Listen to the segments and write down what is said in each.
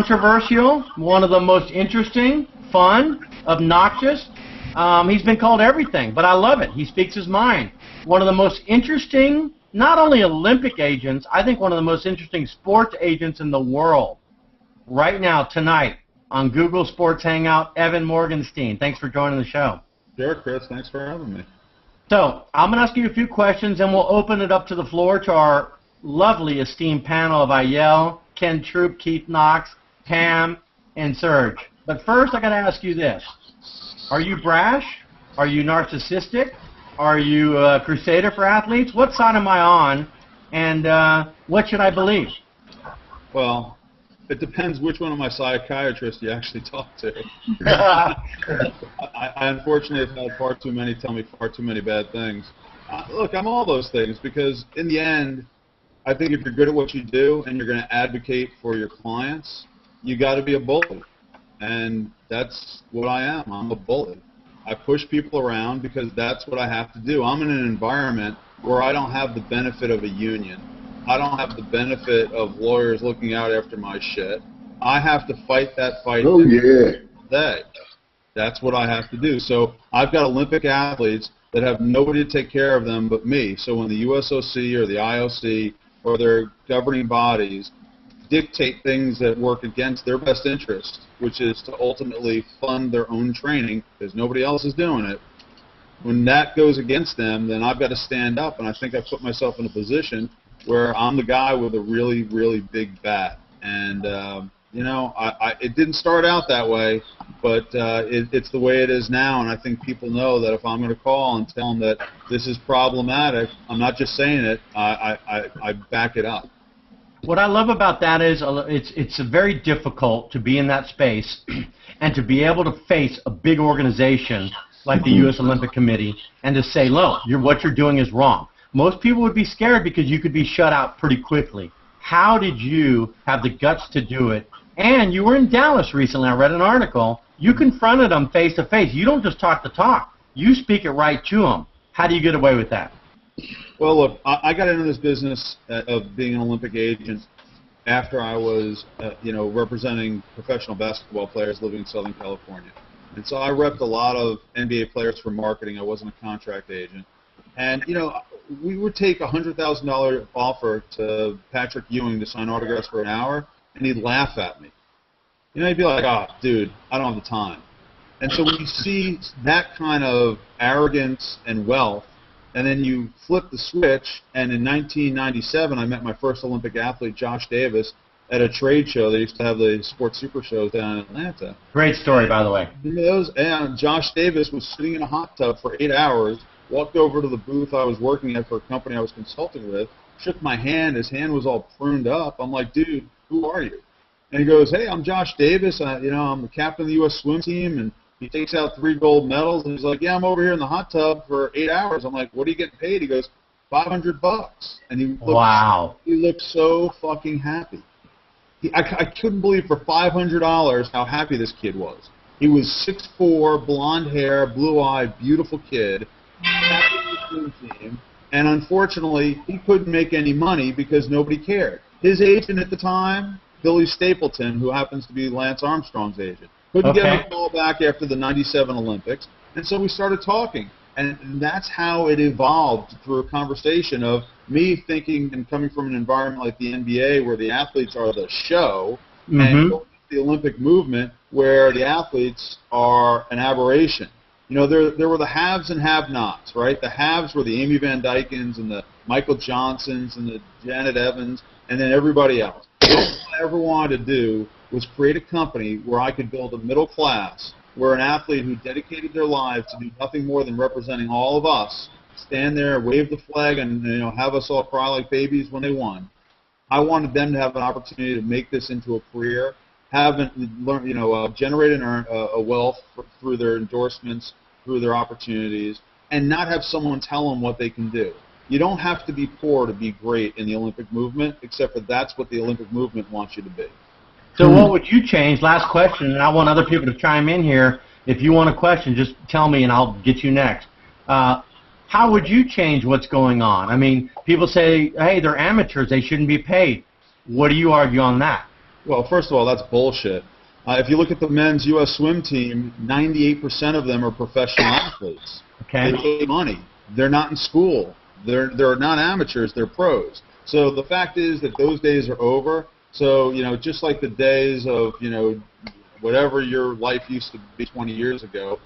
controversial, one of the most interesting, fun, obnoxious. He's been called everything, but I love it. He speaks his mind. One of the most interesting, not only Olympic agents, I think one of the most interesting sports agents in the world. Right now, tonight, on Google Sports Hangout, Evan Morgenstein. Thanks for joining the show. Sure, Chris. Thanks for having me. So I'm going to ask you a few questions, and we'll open it up to the floor to our lovely, esteemed panel of Ayel, Ken Troop, Keith Knox, Pam, and Serge. But first, I got to ask you this. Are you brash? Are you narcissistic? Are you a crusader for athletes? What side am I on, and what should I believe? Well, it depends which one of my psychiatrists you actually talk to. I unfortunately have had far too many tell me far too many bad things. Look, I'm all those things because in the end, I think if you're good at what you do and you're going to advocate for your clients, you got to be a bully. And that's what I am. I'm a bully. I push people around because that's what I have to do. I'm in an environment where I don't have the benefit of a union. I don't have the benefit of lawyers looking out after my shit. I have to fight that fight every day. That's what I have to do. So I've got Olympic athletes that have nobody to take care of them but me. So when the USOC or the IOC or their governing bodies dictate things that work against their best interest, which is to ultimately fund their own training because nobody else is doing it, when that goes against them, then I've got to stand up, and I think I've put myself in a position where I'm the guy with a really, really big bat. And, you know, it didn't start out that way, but it's the way it is now, and I think people know that if I'm going to call and tell them that this is problematic, I'm not just saying it, I back it up. What I love about that is it's very difficult to be in that space and to be able to face a big organization like the U.S. Olympic Committee and to say, look, what you're doing is wrong. Most people would be scared because you could be shut out pretty quickly. How did you have the guts to do it? And you were in Dallas recently. I read an article. You confronted them face to face. You don't just talk the talk. You speak it right to them. How do you get away with that? Well, look, I got into this business of being an Olympic agent after I was, you know, representing professional basketball players living in Southern California. And so I repped a lot of NBA players for marketing. I wasn't a contract agent. And, you know, we would take a $100,000 offer to Patrick Ewing to sign autographs for an hour, and he'd laugh at me. You know, he'd be like, oh, dude, I don't have the time. And so when you see that kind of arrogance and wealth, and then you flip the switch, and in 1997 I met my first Olympic athlete, Josh Davis, at a trade show. They used to have the sports super shows down in Atlanta. Great story, by the way. And Josh Davis was sitting in a hot tub for 8 hours, walked over to the booth I was working at for a company I was consulting with, shook my hand. His hand was all pruned up. I'm like, dude, who are you? And he goes, hey, I'm Josh Davis. I'm the captain of the U.S. swim team. And he takes out 3 gold medals. And he's like, yeah, I'm over here in the hot tub for 8 hours. I'm like, what are you getting paid? He goes, $500. And he looked so fucking happy. I couldn't believe for $500 how happy this kid was. He was 6'4", blonde hair, blue-eyed, beautiful kid, captain of the swim team, and unfortunately, he couldn't make any money because nobody cared. His agent at the time, Billy Stapleton, who happens to be Lance Armstrong's agent, couldn't get him a call back after the '97 Olympics, and so we started talking. And that's how it evolved through a conversation of me thinking and coming from an environment like the NBA where the athletes are the show, and the Olympic movement where the athletes are an aberration. You know, there were the haves and have-nots, right? The haves were the Amy Van Dykens and the Michael Johnsons and the Janet Evans, and then everybody else. All I ever wanted to do was create a company where I could build a middle class, where an athlete who dedicated their lives to do nothing more than representing all of us, stand there, wave the flag, and have us all cry like babies when they won. I wanted them to have an opportunity to make this into a career, generate and earn a wealth through their endorsements, through their opportunities, and not have someone tell them what they can do. You don't have to be poor to be great in the Olympic movement, except for that's what the Olympic movement wants you to be. So what would you change? Last question, and I want other people to chime in here. If you want a question, just tell me and I'll get you next. How would you change what's going on? I mean, people say, hey, they're amateurs. They shouldn't be paid. What do you argue on that? Well, first of all, that's bullshit. If you look at the men's U.S. swim team, 98% of them are professional athletes. Okay. They pay money. They're not in school. They're not amateurs. They're pros. So the fact is that those days are over. So, just like the days of, whatever your life used to be 20 years ago,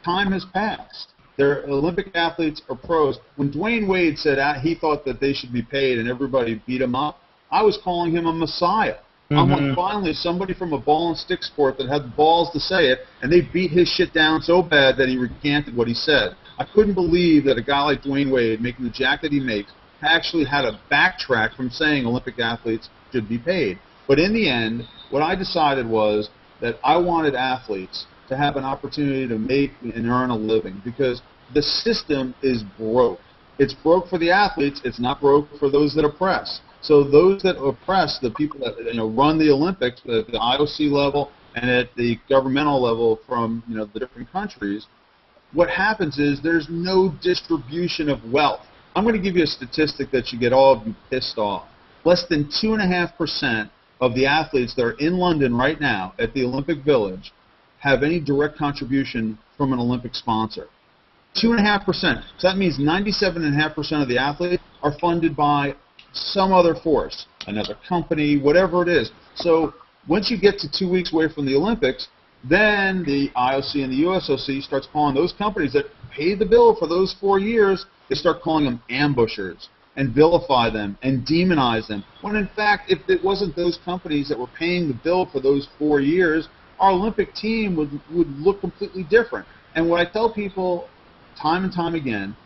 time has passed. They're Olympic athletes or pros. When Dwayne Wade said he thought that they should be paid and everybody beat him up, I was calling him a messiah. I'm like, finally, somebody from a ball and stick sport that had the balls to say it, and they beat his shit down so bad that he recanted what he said. I couldn't believe that a guy like Dwayne Wade, making the jack that he makes, actually had to backtrack from saying Olympic athletes should be paid. But in the end, what I decided was that I wanted athletes to have an opportunity to make and earn a living, because the system is broke. It's broke for the athletes. It's not broke for those that oppress. So those that oppress, the people that run the Olympics at the IOC level and at the governmental level from the different countries, what happens is there's no distribution of wealth. I'm going to give you a statistic that should get all of you pissed off. Less than 2.5% of the athletes that are in London right now at the Olympic Village have any direct contribution from an Olympic sponsor. 2.5%. So that means 97.5% of the athletes are funded by some other force, another company, whatever it is. So once you get to 2 weeks away from the Olympics, then the IOC and the USOC starts calling those companies that pay the bill for those 4 years, they start calling them ambushers and vilify them and demonize them. When in fact, if it wasn't those companies that were paying the bill for those 4 years, our Olympic team would look completely different. And what I tell people time and time again,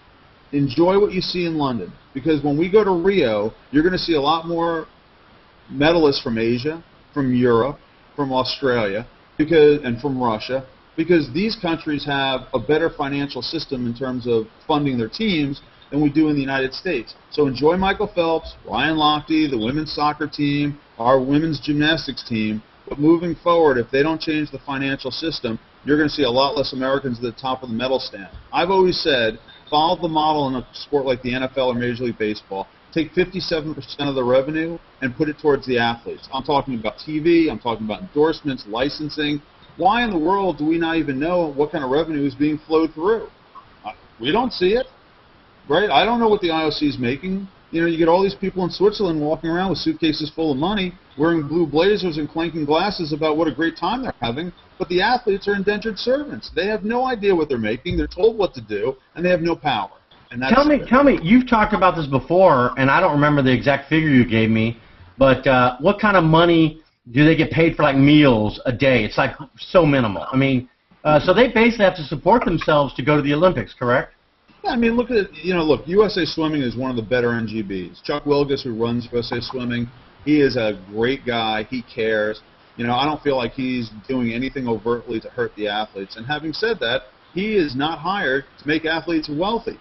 enjoy what you see in London, because when we go to Rio, you're going to see a lot more medalists from Asia, from Europe, from Australia, and from Russia, because these countries have a better financial system in terms of funding their teams than we do in the United States. So enjoy Michael Phelps, Ryan Lochte, the women's soccer team, our women's gymnastics team, but moving forward, if they don't change the financial system, you're going to see a lot less Americans at the top of the medal stand. I've always said, follow the model in a sport like the NFL or Major League Baseball. Take 57% of the revenue and put it towards the athletes. I'm talking about TV. I'm talking about endorsements, licensing. Why in the world do we not even know what kind of revenue is being flowed through? We don't see it, right? I don't know what the IOC is making. You get all these people in Switzerland walking around with suitcases full of money, wearing blue blazers and clanking glasses about what a great time they're having, but the athletes are indentured servants. They have no idea what they're making. They're told what to do, and they have no power. And that's tell me, you've talked about this before, and I don't remember the exact figure you gave me, but what kind of money do they get paid for, like, meals a day? It's like so minimal. I mean, so they basically have to support themselves to go to the Olympics, correct? Yeah, I mean, look, USA Swimming is one of the better NGBs. Chuck Wilgus, who runs USA Swimming, he is a great guy. He cares. I don't feel like he's doing anything overtly to hurt the athletes. And having said that, he is not hired to make athletes wealthy.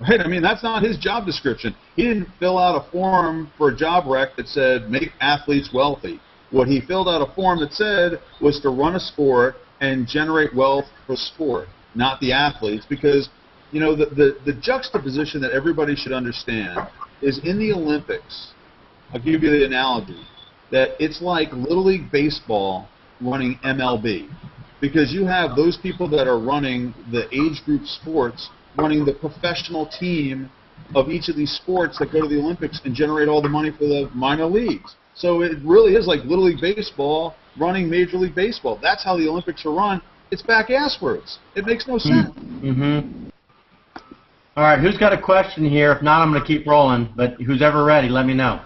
Right? I mean, that's not his job description. He didn't fill out a form for a job rec that said, make athletes wealthy. What he filled out a form that said was to run a sport and generate wealth for sport, not the athletes, because the juxtaposition that everybody should understand is in the Olympics, I'll give you the analogy, that it's like Little League Baseball running MLB, because you have those people that are running the age group sports, running the professional team of each of these sports that go to the Olympics and generate all the money for the minor leagues. So it really is like Little League Baseball running Major League Baseball. That's how the Olympics are run. It's back-asswards. It makes no sense. Mm-hmm. All right, who's got a question here? If not, I'm going to keep rolling. But who's ever ready, let me know.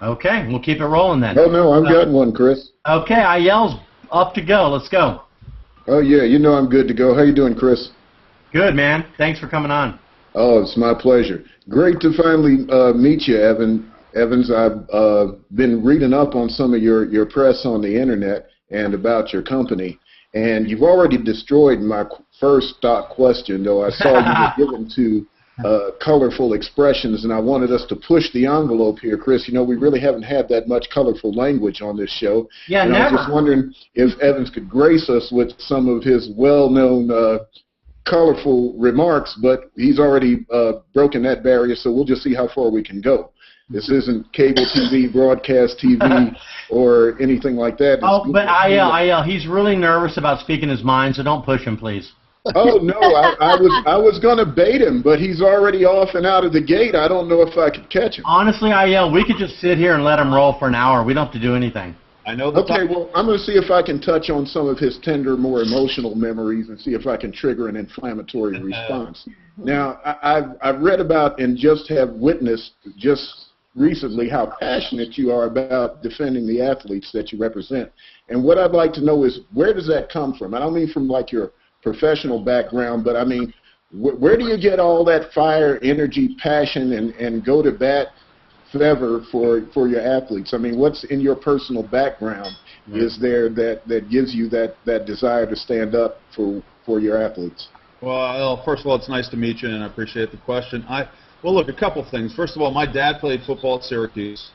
Okay, we'll keep it rolling then. Oh, no, I've got one, Chris. Okay, Ayel's up to go. Let's go. Oh, yeah, I'm good to go. How you doing, Chris? Good, man. Thanks for coming on. Oh, it's my pleasure. Great to finally meet you, Evans. I've been reading up on some of your press on the Internet and about your company. And you've already destroyed my first stock question, though I saw you were given to colorful expressions, and I wanted us to push the envelope here, Chris. We really haven't had that much colorful language on this show. Yeah, and never. I was just wondering if Evans could grace us with some of his well-known colorful remarks, but he's already broken that barrier, so we'll just see how far we can go. This isn't cable TV, broadcast TV, or anything like that. But he's really nervous about speaking his mind, so don't push him, please. Oh no, I was gonna bait him, but he's already off and out of the gate. I don't know if I could catch him. Honestly, we could just sit here and let him roll for an hour. We don't have to do anything. I know. Okay, well, I'm going to see if I can touch on some of his tender, more emotional memories and see if I can trigger an inflammatory response. Now, I've read about and just have witnessed just recently how passionate you are about defending the athletes that you represent. And what I'd like to know is, where does that come from? I don't mean from like your professional background, but I mean, where do you get all that fire, energy, passion, and go to bat forever for your athletes? I mean, what's in your personal background is there that gives you that desire to stand up for your athletes? Well, first of all, it's nice to meet you, and I appreciate the question. Well, look, a couple things. First of all, my dad played football at Syracuse.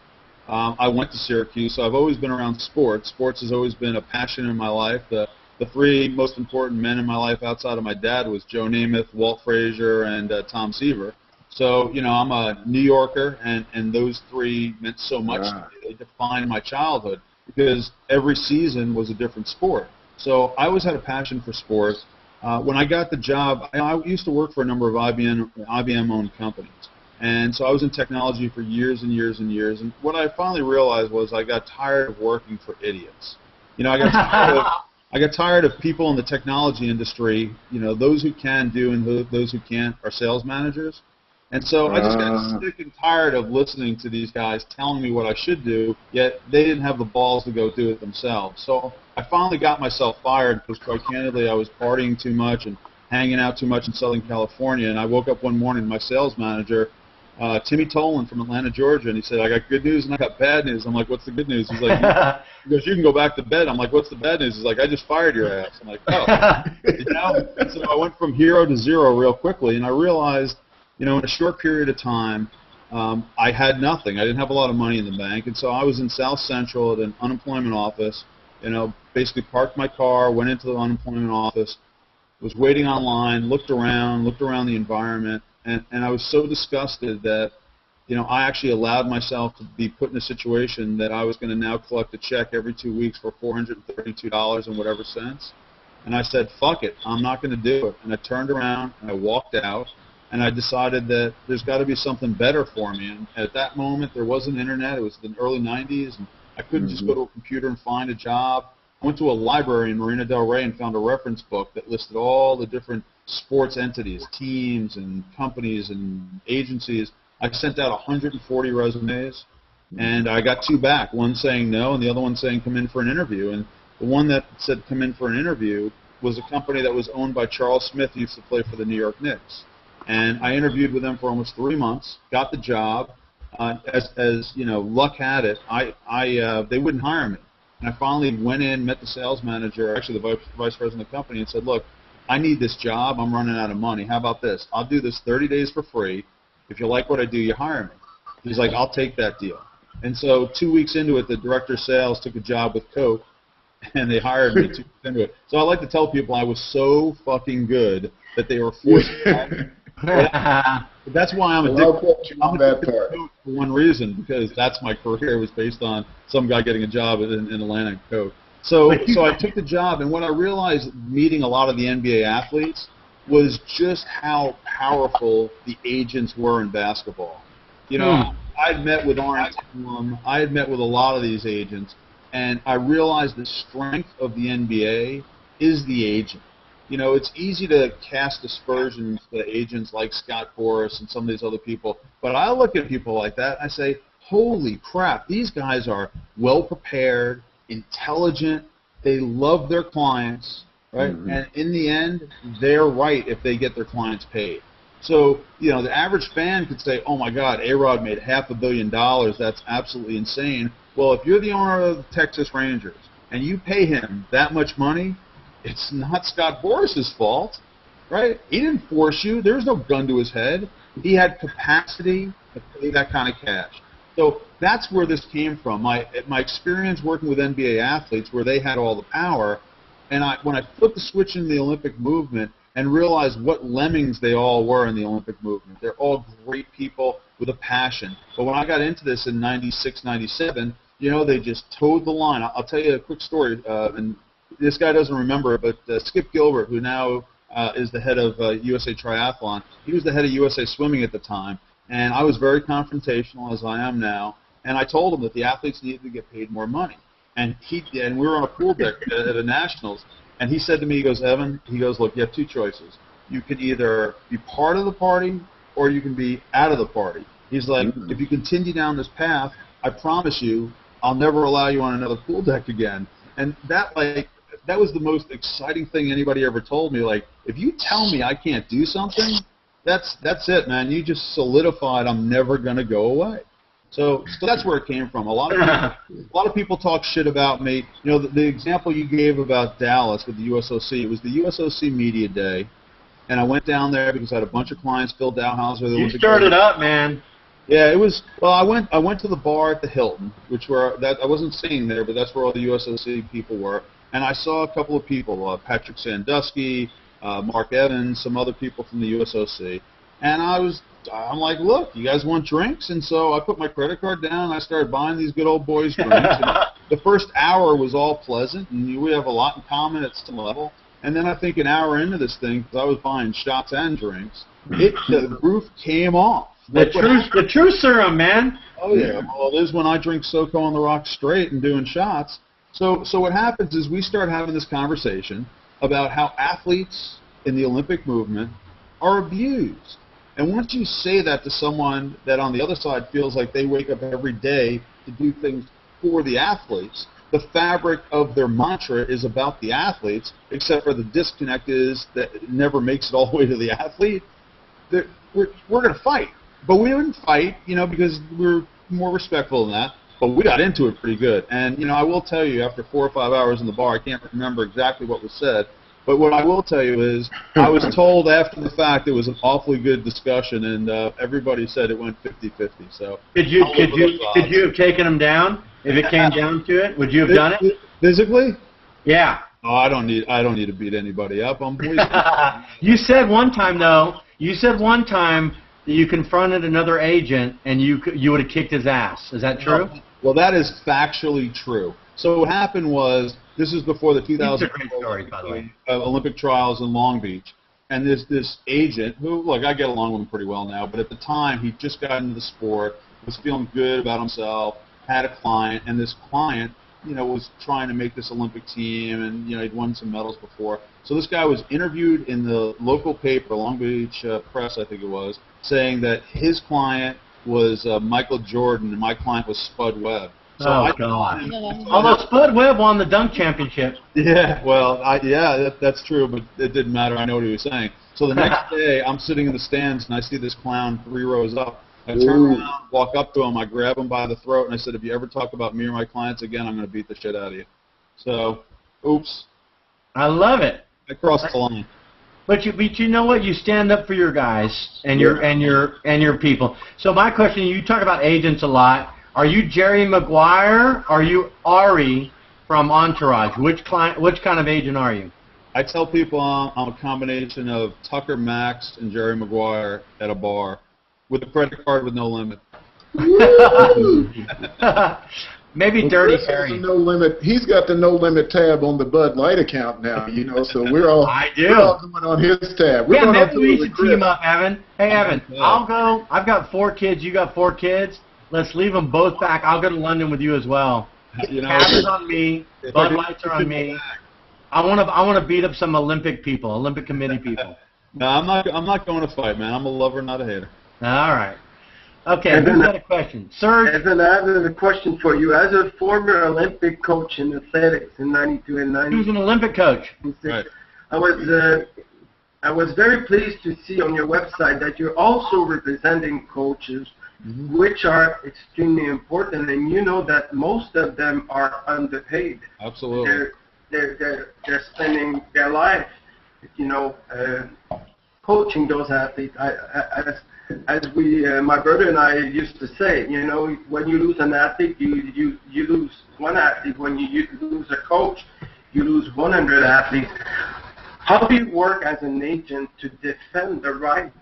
I went to Syracuse, so I've always been around sports. Sports has always been a passion in my life. The three most important men in my life outside of my dad was Joe Namath, Walt Frazier, and Tom Seaver. So, you know, I'm a New Yorker, and those three meant so much to me. They defined my childhood because every season was a different sport. So I always had a passion for sports. When I got the job, I used to work for a number of IBM-owned companies. And so I was in technology for years and years and years. And what I finally realized was I got tired of working for idiots. You know, I got tired of people in the technology industry, you know, those who can do and those who can't are sales managers. And so I just got sick and tired of listening to these guys telling me what I should do, yet they didn't have the balls to go do it themselves. So I finally got myself fired because, quite candidly, I was partying too much and hanging out too much in Southern California. And I woke up one morning, my sales manager, Timmy Tolan from Atlanta, Georgia, and he said, I got good news and I got bad news. I'm like, what's the good news? He's like, he goes, you can go back to bed. I'm like, what's the bad news? He's like, I just fired your ass. I'm like, oh. You know? And so I went from hero to zero real quickly, and I realized, you know, in a short period of time, I had nothing. I didn't have a lot of money in the bank, and so I was in South Central at an unemployment office, you know, basically parked my car, went into the unemployment office, was waiting online, looked around the environment, and I was so disgusted that, you know, I actually allowed myself to be put in a situation that I was going to now collect a check every 2 weeks for $432 and whatever cents. And I said, fuck it, I'm not going to do it. And I turned around and I walked out. And I decided that there's got to be something better for me. And at that moment, there wasn't internet. It was the early 90s, and I couldn't just go to a computer and find a job. I went to a library in Marina del Rey and found a reference book that listed all the different sports entities, teams and companies and agencies. I sent out 140 resumes, and I got 2 back, one saying no and the other one saying come in for an interview. And the one that said come in for an interview was a company that was owned by Charles Smith, who used to play for the New York Knicks. And I interviewed with them for almost 3 months, got the job. As you know, luck had it, they wouldn't hire me. And I finally went in, met the sales manager, actually the vice president of the company, and said, look, I need this job. I'm running out of money. How about this? I'll do this 30 days for free. If you like what I do, you hire me. He's like, I'll take that deal. And so 2 weeks into it, the director of sales took a job with Coke, and they hired me 2 weeks into it. So I like to tell people I was so fucking good that they were forced to hire me. But that's why I'm addicted. I'm addicted to Coke for one reason, because that's my career was based on some guy getting a job in Atlanta at Coke. So I took the job, and what I realized meeting a lot of the NBA athletes was just how powerful the agents were in basketball. You know, I'd met with Arn Tellem, I had met with a lot of these agents, and I realized the strength of the NBA is the agent. You know, it's easy to cast aspersions to agents like Scott Boras and some of these other people, but I look at people like that and I say, holy crap, these guys are well prepared, intelligent, they love their clients, right? And in the end, they're right if they get their clients paid. So, you know, the average fan could say, oh my God, A-Rod made $500 million, that's absolutely insane. Well, if you're the owner of the Texas Rangers and you pay him that much money, it's not Scott Boras' fault, right? He didn't force you. There was no gun to his head. He had capacity to pay that kind of cash. So that's where this came from. My experience working with NBA athletes where they had all the power, and when I flipped the switch in the Olympic movement, and realized what lemmings they all were in the Olympic movement. They're all great people with a passion. But when I got into this in 96, 97, they just towed the line. I'll tell you a quick story, and this guy doesn't remember it, but Skip Gilbert, who now is the head of USA Triathlon, he was the head of USA Swimming at the time, and I was very confrontational, as I am now, and I told him that the athletes needed to get paid more money. And we were on a pool deck at a Nationals, and he said to me, he goes, Evan, he goes, look, you have two choices. You can either be part of the party or you can be out of the party. He's like, if you continue down this path, I promise you, I'll never allow you on another pool deck again. And that was the most exciting thing anybody ever told me. Like, if you tell me I can't do something, that's it, man. You just solidified I'm never going to go away. So that's where it came from. A lot of people talk shit about me. The example you gave about Dallas with the USOC, it was the USOC Media Day, and I went down there because I had a bunch of clients. Phil Dowhauser. You started up, man. Yeah, it was. Well, I went to the bar at the Hilton, I wasn't staying there, but that's where all the USOC people were, and I saw a couple of people, Patrick Sandusky, Mark Evans, some other people from the USOC, and I'm like, look, you guys want drinks? And so I put my credit card down, and I started buying these good old boys drinks. And the first hour was all pleasant, and we have a lot in common at some level. And then I think an hour into this thing, because I was buying shots and drinks, the roof came off. The true serum, man. Oh, yeah. Well, it is when I drink SoCo on the Rocks straight and doing shots. So what happens is we start having this conversation about how athletes in the Olympic movement are abused. And once you say that to someone that on the other side feels like they wake up every day to do things for the athletes, the fabric of their mantra is about the athletes, except for the disconnect is that it never makes it all the way to the athlete. We're going to fight. But we didn't fight, because we're more respectful than that. But we got into it pretty good. And, I will tell you, after 4 or 5 hours in the bar, I can't remember exactly what was said. But what I will tell you is I was told after the fact it was an awfully good discussion, and everybody said it went 50-50. So could you have taken him down if it came down to it? Would you have done it physically? Yeah. Oh, I don't need to beat anybody up. I'm bleeding. You said one time though. You said one time that you confronted another agent and you would have kicked his ass. Is that true? Well, that is factually true. So what happened was, this is before the 2000 Olympic trials in Long Beach, and this agent who, look, I get along with him pretty well now, but at the time he just got into the sport, was feeling good about himself, had a client, and this client, was trying to make this Olympic team, and he'd won some medals before. So this guy was interviewed in the local paper, Long Beach Press, I think it was, saying that his client was Michael Jordan and my client was Spud Webb. So God. Although Spud Webb won the dunk championship. Yeah, well, that's true, but it didn't matter. I know what he was saying. So the next day, I'm sitting in the stands, and I see this clown 3 rows up. I turn around, walk up to him, I grab him by the throat, and I said, if you ever talk about me or my clients again, I'm going to beat the shit out of you. So, oops. I love it. I crossed the line. But you know what? You stand up for your guys and your people. So my question, you talk about agents a lot. Are you Jerry Maguire? Are you Ari from Entourage? Which kind of agent are you? I tell people I'm a combination of Tucker Max and Jerry Maguire at a bar with a credit card with no limit. Maybe Dirty Harry. No limit. He's got the no limit tab on the Bud Light account now, so we're all we're all going on his tab. Yeah, maybe we should team up, Evan. Hey, Evan, I'll go. I've got 4 kids. You got 4 kids. Let's leave them both back. I'll go to London with you as well. Cabs on me. Bud Lights are on me. I want to beat up some Olympic people, Olympic committee people. No, I'm not going to fight, man. I'm a lover, not a hater. All right. Okay, who's got a question? Serge? Evan, I have a question for you. As a former Olympic coach in athletics in 92 and 90. Who's an Olympic coach? Right. I was very pleased to see on your website that you're also representing coaches, which are extremely important, and you know that most of them are underpaid. Absolutely. They're spending their life, coaching those athletes. As my brother and I used to say, when you lose an athlete, you lose one athlete. When you lose a coach, you lose 100 athletes. How do you work as an agent to defend the right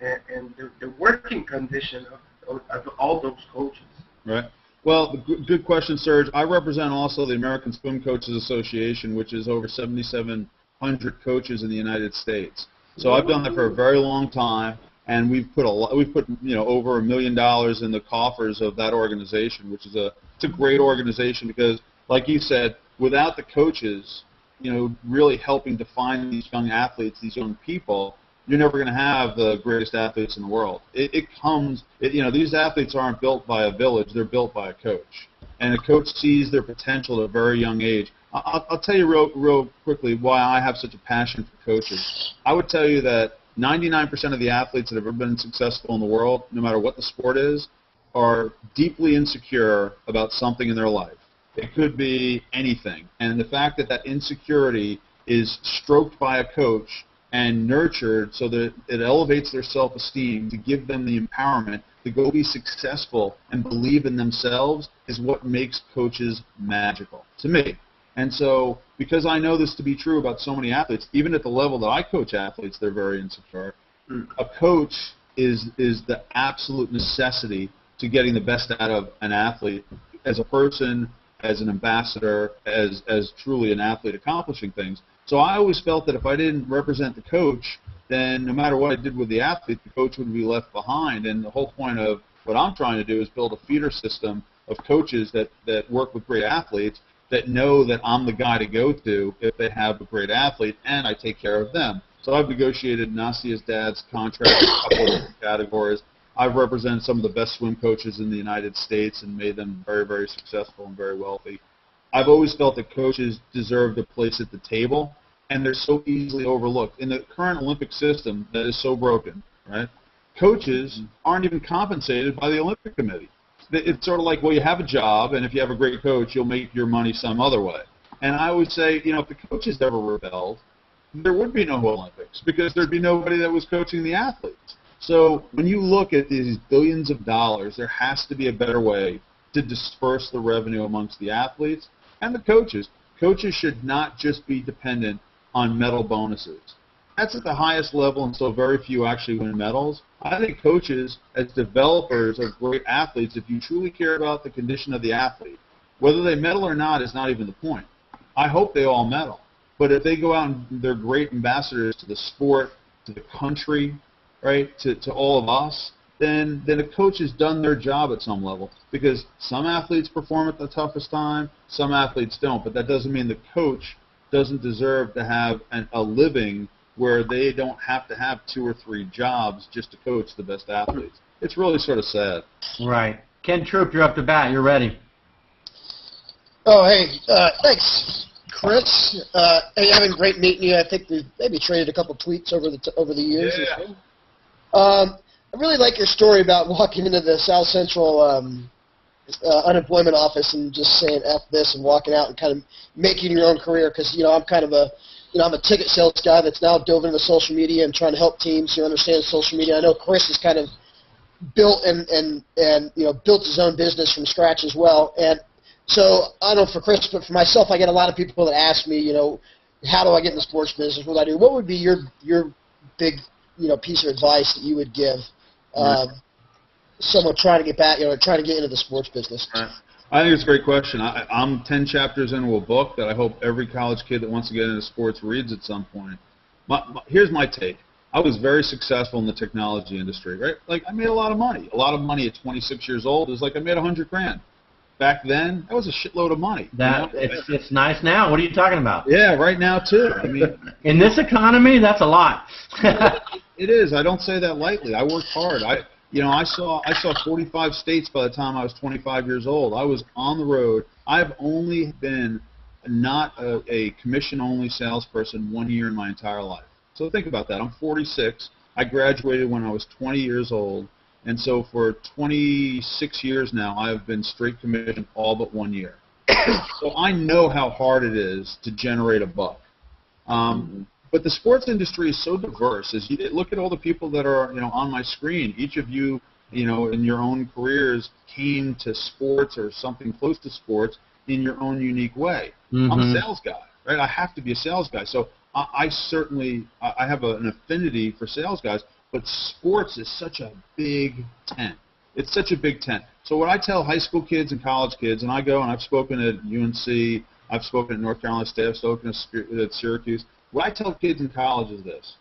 and the working condition of all those coaches? Right. Well, good question, Serge. I represent also the American Swim Coaches Association, which is over 7,700 coaches in the United States. So I've done that for a very long time, and we've put over $1 million in the coffers of that organization, which is it's a great organization because, like you said, without the coaches, really helping define these young athletes, these young people, you're never going to have the greatest athletes in the world. These athletes aren't built by a village; they're built by a coach, and a coach sees their potential at a very young age. I'll tell you real quickly why I have such a passion for coaches. I would tell you that 99% of the athletes that have ever been successful in the world, no matter what the sport is, are deeply insecure about something in their life. It could be anything, and the fact that insecurity is stroked by a coach and nurtured so that it elevates their self-esteem to give them the empowerment to go be successful and believe in themselves is what makes coaches magical to me. And so because I know this to be true about so many athletes, even at the level that I coach athletes, they're very insecure. A coach is the absolute necessity to getting the best out of an athlete as a person, as an ambassador, as truly an athlete accomplishing things. So I always felt that if I didn't represent the coach, then no matter what I did with the athlete, the coach would be left behind. And the whole point of what I'm trying to do is build a feeder system of coaches that work with great athletes that know that I'm the guy to go to if they have a great athlete, and I take care of them. So I've negotiated Nasia's dad's contract in a couple of different categories. I've represented some of the best swim coaches in the United States and made them very, very successful and very wealthy. I've always felt that coaches deserved a place at the table, and they're so easily overlooked. In the current Olympic system that is so broken, right, coaches aren't even compensated by the Olympic Committee. It's sort of like, well, you have a job, and if you have a great coach, you'll make your money some other way. And I would say, if the coaches ever rebelled, there would be no Olympics because there'd be nobody that was coaching the athletes. So when you look at these billions of dollars, there has to be a better way to disperse the revenue amongst the athletes and the coaches. Coaches should not just be dependent on medal bonuses. That's at the highest level, and so very few actually win medals. I think coaches, as developers of great athletes, if you truly care about the condition of the athlete, whether they medal or not is not even the point. I hope they all medal. But if they go out and they're great ambassadors to the sport, to the country, right, to all of us, then a coach has done their job at some level. Because some athletes perform at the toughest time, some athletes don't. But that doesn't mean the coach doesn't deserve to have a living where they don't have to have 2 or 3 jobs just to coach the best athletes. It's really sort of sad. Right. Ken Troop, you're up to bat. You're ready. Oh, hey, thanks, Chris. Hey, Evan, great meeting you. I think we've maybe traded a couple tweets over the years. Yeah. I really like your story about walking into the South Central unemployment office and just saying F this and walking out and kind of making your own career because, I'm kind of I'm a ticket sales guy that's now dove into social media and trying to help teams who understand social media. I know Chris has kind of built and built his own business from scratch as well. And so I don't know for Chris, but for myself, I get a lot of people that ask me, how do I get in the sports business? What do I do? What would be your big piece of advice that you would give someone trying to get back, trying to get into the sports business? I think it's a great question. I'm 10 chapters into a book that I hope every college kid that wants to get into sports reads at some point. Here's my take. I was very successful in the technology industry, right? Like, I made a lot of money. A lot of money at 26 years old is like I made $100,000. Back then, that was a shitload of money. It's nice now. What are you talking about? Yeah, right now, too. I mean, in this economy, that's a lot. It is. I don't say that lightly. I worked hard. I saw 45 states by the time I was 25 years old. I was on the road. I've only been not a commission-only salesperson 1 year in my entire life. So think about that. I'm 46. I graduated when I was 20 years old. And so for 26 years now, I've been straight commission all but 1 year. So I know how hard it is to generate a buck. But the sports industry is so diverse. As you look at all the people that are, on my screen, each of you, in your own careers came to sports or something close to sports in your own unique way. I'm a sales guy, right? I have to be a sales guy. So I certainly I have an affinity for sales guys, but sports is such a big tent. It's such a big tent. So what I tell high school kids and college kids, and I go and I've spoken at UNC, I've spoken at North Carolina State, I've spoken at Syracuse. What I tell kids in college is this.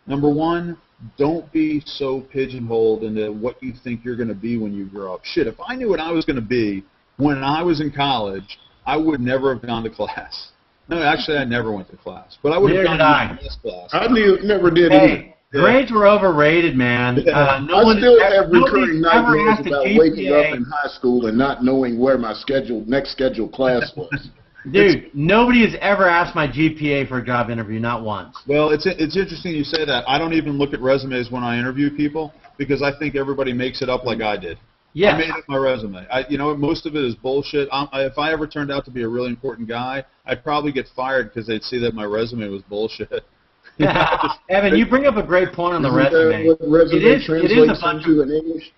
Number one, don't be so pigeonholed into what you think you're going to be when you grow up. Shit, if I knew what I was going to be when I was in college, I would never have gone to class. No, actually, I never went to class. But I would have gone to class. I never did hey, either. Grades were overrated, man. I still have recurring nightmares about waking up in high school and not knowing where my next scheduled class was. Dude, nobody has ever asked my GPA for a job interview, not once. Well, it's interesting you say that. I don't even look at resumes when I interview people because I think everybody makes it up like I did. Yes. I made up my resume. Most of it is bullshit. If I ever turned out to be a really important guy, I'd probably get fired because they'd see that my resume was bullshit. Evan, you bring up a great point on the resume. What resume it is translates a bunch into in English?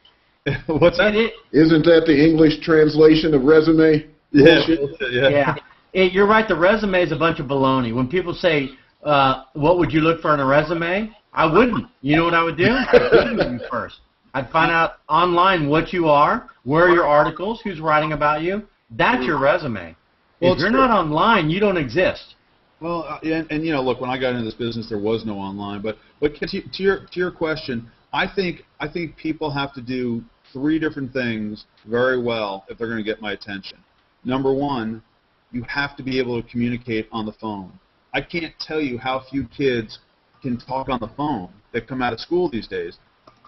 What's that? Isn't that the English translation of resume? Yeah. You're right. The resume is a bunch of baloney. When people say, what would you look for in a resume? I wouldn't. You know what I would do? I'd Google you first. I'd find out online what you are, where are your articles, who's writing about you. That's your resume. Well, if you're not online, you don't exist. Well, and look, when I got into this business, there was no online. But to your question, I think people have to do 3 different things very well if they're going to get my attention. Number one, you have to be able to communicate on the phone. I can't tell you how few kids can talk on the phone that come out of school these days.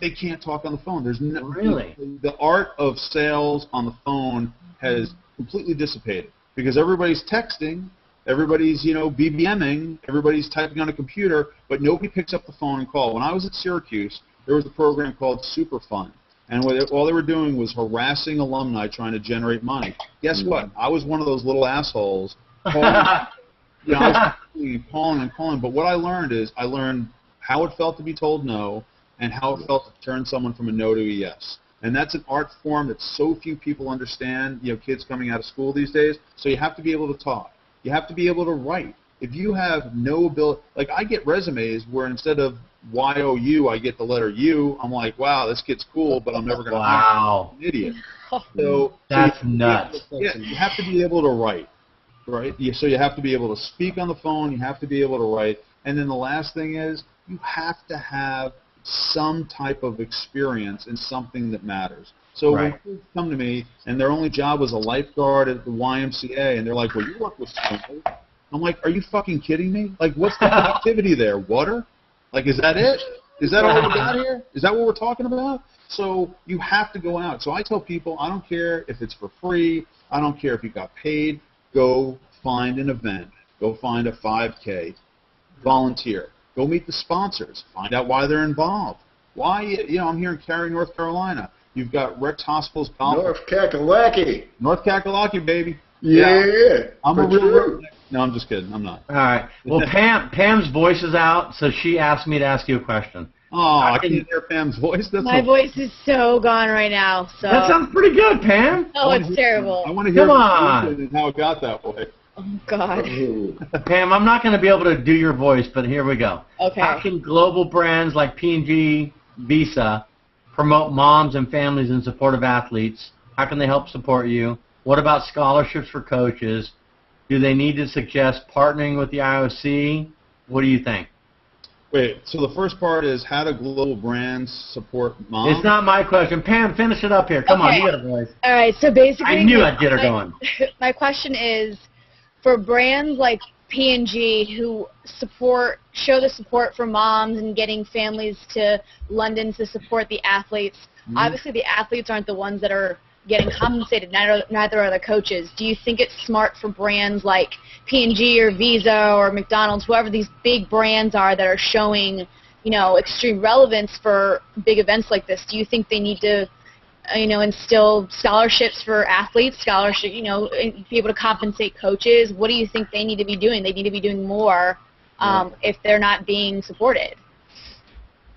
They can't talk on the phone. There's no really. The art of sales on the phone has completely dissipated because everybody's texting. Everybody's, BBMing, everybody's typing on a computer, but nobody picks up the phone and call. When I was at Syracuse, there was a program called Super Fun, and all they were doing was harassing alumni trying to generate money. Guess what? I was one of those little assholes calling, I was calling, but what I learned is I learned how it felt to be told no and how it felt to turn someone from a no to a yes. And that's an art form that so few people understand, kids coming out of school these days, so you have to be able to talk. You have to be able to write. If you have no ability, like I get resumes where instead of Y-O-U, I get the letter U. I'm like, wow, this kid's cool, but I'm never going to hire an idiot. That's nuts. Yeah, you have to be able to write, right? So you have to be able to speak on the phone. You have to be able to write. And then the last thing is you have to have some type of experience in something that matters. So when kids come to me and their only job was a lifeguard at the YMCA and they're like, well, you work with swimmers. I'm like, are you fucking kidding me? Like, what's the activity there? Water? Like, is that it? Is that all we got here? Is that what we're talking about? So you have to go out. So I tell people, I don't care if it's for free. I don't care if you got paid. Go find an event. Go find a 5K. Volunteer. Go meet the sponsors. Find out why they're involved. Why, I'm here in Cary, North Carolina. You've got Rex Hospital's golf. North Kakalaki. North Kakalaki, baby. Yeah. I'm a real. No, I'm just kidding. I'm not. All right. Well, Pam's voice is out, so she asked me to ask you a question. Oh, I can't hear Pam's voice. My voice is so gone right now. So that sounds pretty good, Pam. Oh, it's terrible. I want to hear how it got that way. Oh, God. Pam, I'm not going to be able to do your voice, but here we go. Okay. How can global brands like P&G, Visa, promote moms and families in support of athletes? How can they help support you? What about scholarships for coaches? Do they need to suggest partnering with the IOC? What do you think? Wait, so the first part is how do global brands support moms? It's not my question. Pam, finish it up here. Come on, you got a voice. All right, so basically... I knew I'd get her going. My question is, for brands like P&G who show the support for moms and getting families to London to support the athletes, obviously the athletes aren't the ones that are getting compensated, neither are the coaches. Do you think it's smart for brands like P&G or Visa or McDonald's, whoever these big brands are that are showing, extreme relevance for big events like this? Do you think they need to, instill scholarships for athletes, be able to compensate coaches? What do you think they need to be doing? They need to be doing more if they're not being supported.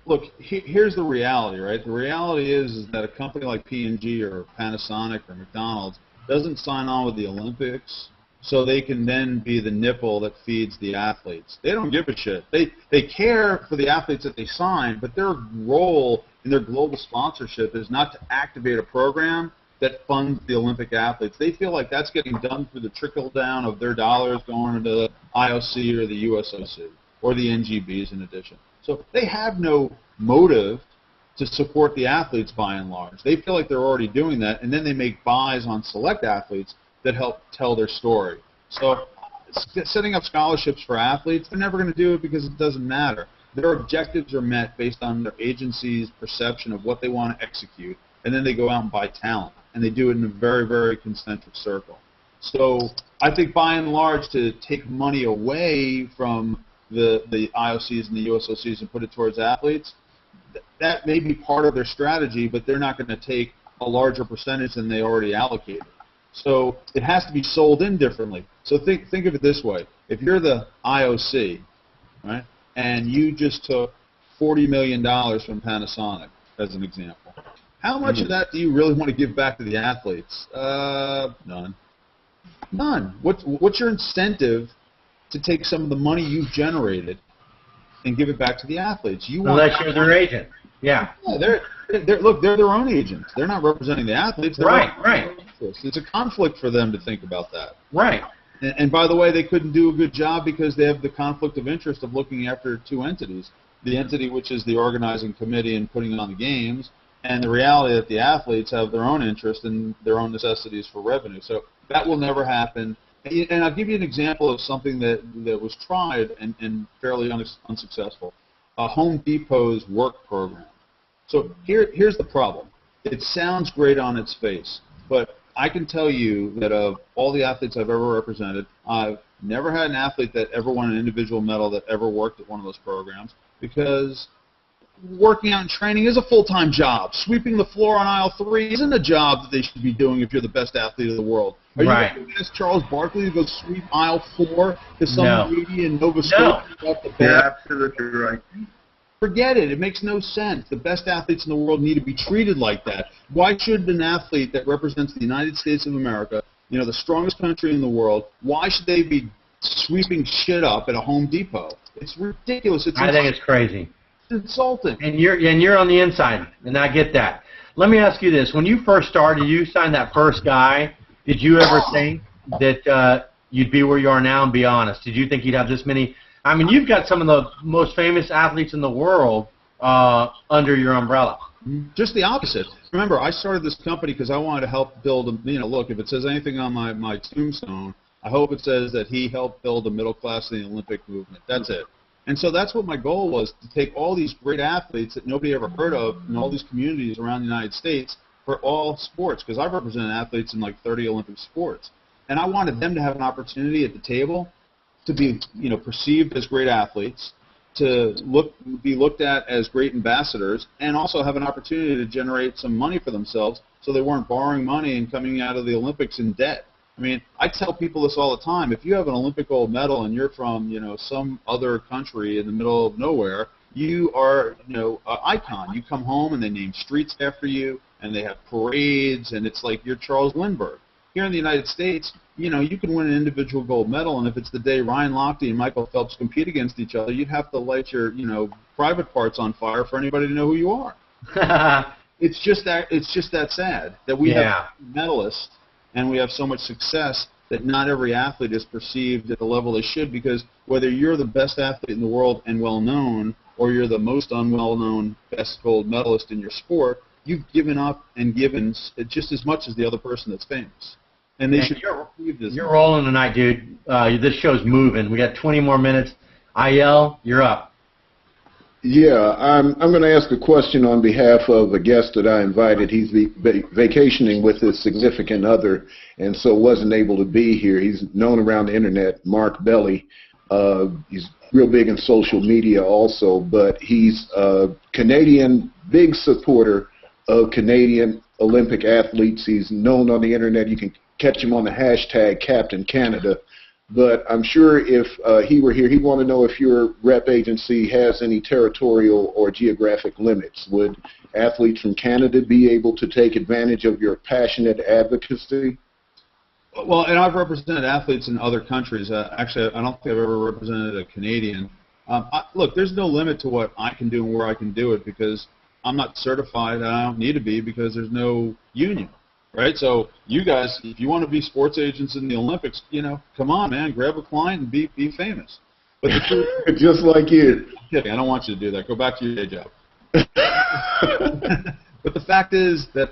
Look, here's the reality, right? The reality is that a company like P&G or Panasonic or McDonald's doesn't sign on with the Olympics so they can then be the nipple that feeds the athletes. They don't give a shit. They care for the athletes that they sign, but their role in their global sponsorship is not to activate a program that funds the Olympic athletes. They feel like that's getting done through the trickle down of their dollars going into the IOC or the USOC or the NGBs in addition. So they have no motive to support the athletes by and large. They feel like they're already doing that, and then they make buys on select athletes that help tell their story. So setting up scholarships for athletes, they're never going to do it because it doesn't matter. Their objectives are met based on their agency's perception of what they want to execute, and then they go out and buy talent, and they do it in a very, very concentric circle. So I think by and large, to take money away from the IOCs and the USOCs and put it towards athletes, that may be part of their strategy, but they're not going to take a larger percentage than they already allocated. So it has to be sold in differently. So think of it this way. If you're the IOC, right, and you just took $40 million from Panasonic, as an example, how much of that do you really want to give back to the athletes? None. None. What's your incentive to take some of the money you've generated and give it back to the athletes? Unless you're their agent. Yeah. Look, they're their own agents. They're not representing the athletes. Right. It's a conflict for them to think about that. Right. And by the way, they couldn't do a good job because they have the conflict of interest of looking after two entities. The entity which is the organizing committee and putting on the games, and the reality that the athletes have their own interest and their own necessities for revenue. So that will never happen. And I'll give you an example of something that was tried and fairly unsuccessful. Home Depot's work program. So here's the problem. It sounds great on its face, but I can tell you that of all the athletes I've ever represented, I've never had an athlete that ever won an individual medal that ever worked at one of those programs, because working out and training is a full-time job. Sweeping the floor on aisle 3 isn't a job that they should be doing if you're the best athlete of the world. Are you going to ask Charles Barkley to go sweep aisle 4 to some lady in Nova Scotia? You're absolutely right. Forget it. It makes no sense. The best athletes in the world need to be treated like that. Why should an athlete that represents the United States of America, the strongest country in the world, why should they be sweeping shit up at a Home Depot? It's ridiculous. I think it's crazy. It's insulting. And you're on the inside, and I get that. Let me ask you this. When you first started, you signed that first guy, did you ever think that you'd be where you are now, and be honest? Did you think you'd have this many? I mean, you've got some of the most famous athletes in the world under your umbrella. Just the opposite. Remember, I started this company because I wanted to help build look, if it says anything on my tombstone, I hope it says that he helped build the middle class of the Olympic movement. That's it. And so that's what my goal was, to take all these great athletes that nobody ever heard of in all these communities around the United States for all sports, because I've represented athletes in like 30 Olympic sports. And I wanted them to have an opportunity at the table to be perceived as great athletes, to be looked at as great ambassadors, and also have an opportunity to generate some money for themselves so they weren't borrowing money and coming out of the Olympics in debt. I mean, I tell people this all the time. If you have an Olympic gold medal and you're from, some other country in the middle of nowhere, you are, an icon. You come home and they name streets after you, and they have parades, and it's like you're Charles Lindbergh. Here in the United States, you can win an individual gold medal, and if it's the day Ryan Lochte and Michael Phelps compete against each other, you'd have to light your, private parts on fire for anybody to know who you are. It's just that sad that we have medalists and we have so much success that not every athlete is perceived at the level they should, because whether you're the best athlete in the world and well-known, or you're the most unwell-known best gold medalist in your sport, you've given up and given just as much as the other person that's famous. And they should receive this. You're rolling tonight, dude. This show's moving. We got 20 more minutes. IL, you're up. Yeah, I'm going to ask a question on behalf of a guest that I invited. He's vacationing with his significant other, and so wasn't able to be here. He's known around the internet, Mark Belly. He's real big in social media also, but he's a Canadian big supporter of Canadian Olympic athletes. He's known on the internet. You can catch him on the hashtag Captain Canada. But I'm sure if he were here, he'd want to know if your rep agency has any territorial or geographic limits. Would athletes from Canada be able to take advantage of your passionate advocacy? Well, and I've represented athletes in other countries. Actually, I don't think I've ever represented a Canadian. Look, there's no limit to what I can do and where I can do it because I'm not certified and I don't need to be because there's no union, right? So you guys, if you want to be sports agents in the Olympics, come on, man, grab a client and be famous. But the truth, just like you. I'm kidding. I don't want you to do that. Go back to your day job. But the fact is that,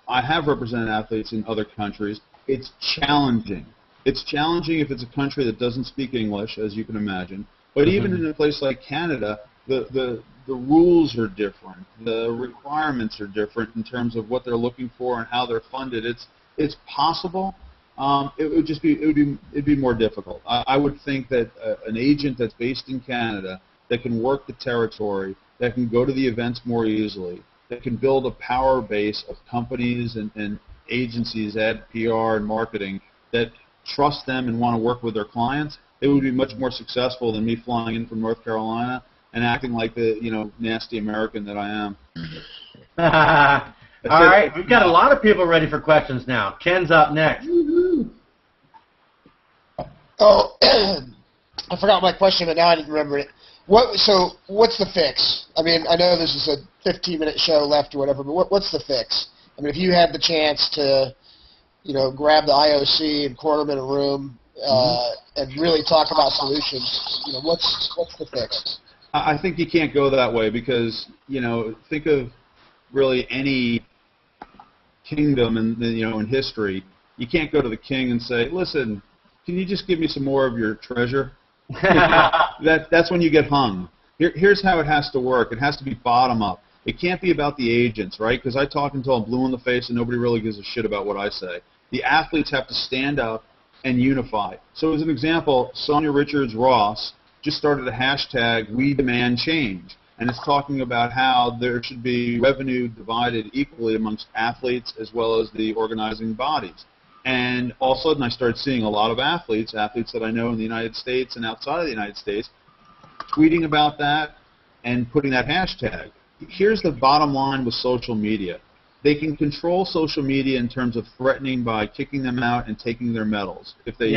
I have represented athletes in other countries. It's challenging. It's challenging if it's a country that doesn't speak English, as you can imagine. But even in a place like Canada, the rules are different. The requirements are different in terms of what they're looking for and how they're funded. It's possible. It'd be more difficult. I would think that an agent that's based in Canada that can work the territory, that can go to the events more easily, that can build a power base of companies and agencies at PR and marketing that trust them and want to work with their clients, it would be much more successful than me flying in from North Carolina and acting like the nasty American that I am. All right, we've got a lot of people ready for questions now. Ken's up next. Oh, I forgot my question, but now I didn't remember it. So what's the fix? I mean, I know this is a 15-minute show left or whatever, but what's the fix? I mean, if you had the chance to, grab the IOC and corner them in a room and really talk about solutions, what's the fix? I think you can't go that way because, think of really any kingdom in history. You can't go to the king and say, listen, can you just give me some more of your treasure? That's when you get hung. Here's how it has to work. It has to be bottom up. It can't be about the agents, right? Because I talk until I'm blue in the face and nobody really gives a shit about what I say. The athletes have to stand up and unify. So as an example, Sonia Richards-Ross just started a hashtag, We Demand Change. And it's talking about how there should be revenue divided equally amongst athletes as well as the organizing bodies. And all of a sudden I started seeing a lot of athletes that I know in the United States and outside of the United States, tweeting about that and putting that hashtag. Here's the bottom line with social media. They can control social media in terms of threatening by kicking them out and taking their medals. If they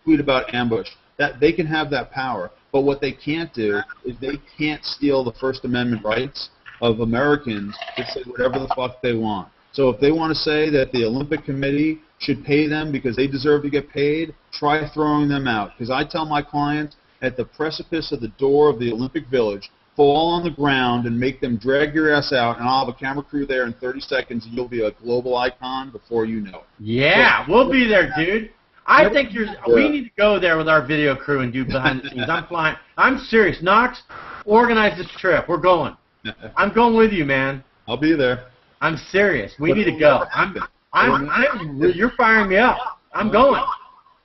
tweet about ambush, that they can have that power. But what they can't do is they can't steal the First Amendment rights of Americans to say whatever the fuck they want. So if they want to say that the Olympic Committee should pay them because they deserve to get paid, try throwing them out. Because I tell my clients, at the precipice of the door of the Olympic Village, fall on the ground and make them drag your ass out, and I'll have a camera crew there in 30 seconds, and you'll be a global icon before you know it. Yeah, we'll be there, dude. I think we need to go there with our video crew and do behind the scenes. I'm flying. I'm serious. Knox, organize this trip. We're going. I'm going with you, man. I'll be there. I'm serious. We need to go. You're firing me up. I'm going.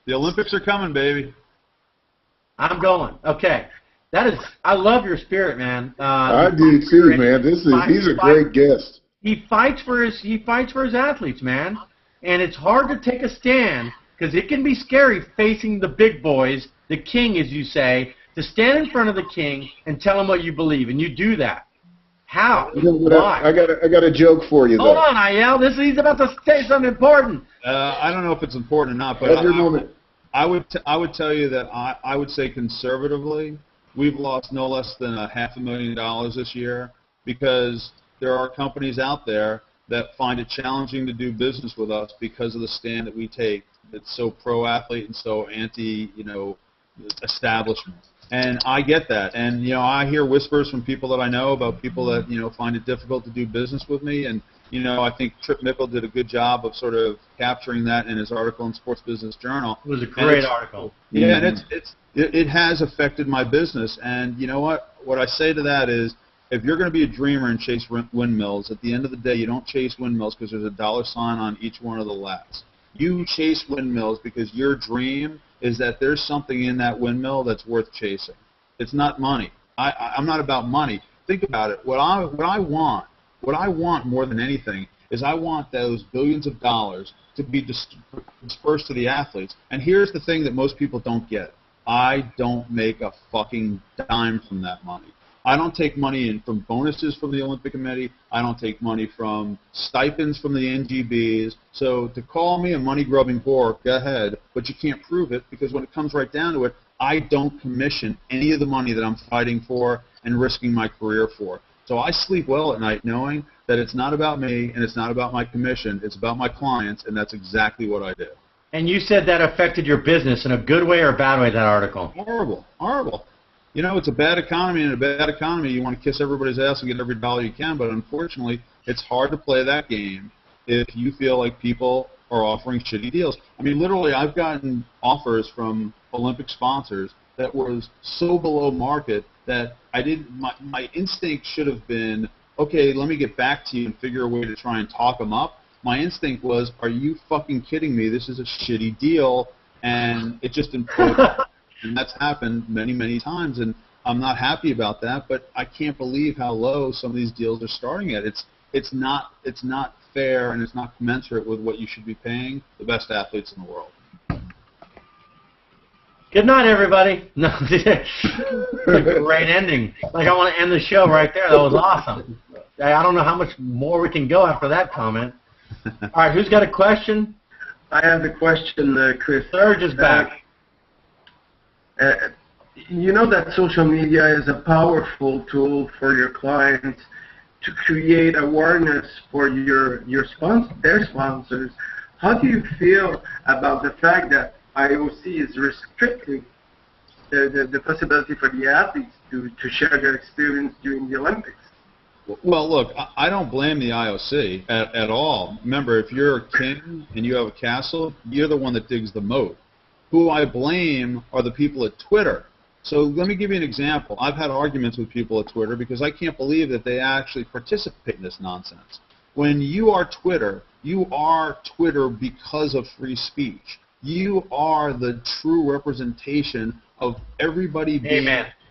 The Olympics are coming, baby. I'm going. Okay. I love your spirit, man. I do too, man. He's a great guest. He fights for his athletes, man. And it's hard to take a stand because it can be scary facing the big boys, the king, as you say, to stand in front of the king and tell him what you believe, and you do that. How? Why? I got a joke for you, though. Hold on, Ayel. He's about to say something important. I don't know if it's important or not, but I would tell you that I would say conservatively, we've lost no less than $500,000 this year because there are companies out there that find it challenging to do business with us because of the stand that we take. It's so pro-athlete and so anti-establishment. And I get that. And, I hear whispers from people that I know about people that, find it difficult to do business with me. And, I think Trip Mickle did a good job of sort of capturing that in his article in Sports Business Journal. It was a great article. Yeah, and it has affected my business. And you know what? What I say to that is, if you're going to be a dreamer and chase windmills, at the end of the day, you don't chase windmills because there's a $ sign on each one of the lats. You chase windmills because your dream is that there's something in that windmill that's worth chasing. It's not money. I'm not about money. Think about it. What I want more than anything is I want those billions of dollars to be dispersed to the athletes. And here's the thing that most people don't get. I don't make a fucking dime from that money. I don't take money in from bonuses from the Olympic Committee. I don't take money from stipends from the NGBs. So to call me a money-grubbing whore, go ahead, but you can't prove it, because when it comes right down to it, I don't commission any of the money that I'm fighting for and risking my career for. So I sleep well at night knowing that it's not about me and it's not about my commission. It's about my clients, and that's exactly what I do. And you said that affected your business in a good way or a bad way, that article? Horrible, horrible. You know, it's a bad economy, and in a bad economy, you want to kiss everybody's ass and get every dollar you can, but unfortunately, it's hard to play that game if you feel like people are offering shitty deals. I mean, literally, I've gotten offers from Olympic sponsors that was so below market that I didn't. My instinct should have been, okay, let me get back to you and figure a way to try and talk them up. My instinct was, are you fucking kidding me? This is a shitty deal, and it just imploded. And that's happened many, many times, and I'm not happy about that. But I can't believe how low some of these deals are starting at. It's not fair, and it's not commensurate with what you should be paying the best athletes in the world. Good night, everybody. No, it's a great ending. Like, I want to end the show right there. That was awesome. I don't know how much more we can go after that comment. All right, who's got a question? I have a question, Chris. Serge is back. You know that social media is a powerful tool for your clients to create awareness for their sponsors. How do you feel about the fact that IOC is restricting the possibility for the athletes to share their experience during the Olympics? Well, look, I don't blame the IOC at all. Remember, if you're a king and you have a castle, you're the one that digs the moat. Who I blame are the people at Twitter. So let me give you an example. I've had arguments with people at Twitter because I can't believe that they actually participate in this nonsense. When you are Twitter because of free speech. You are the true representation of everybody being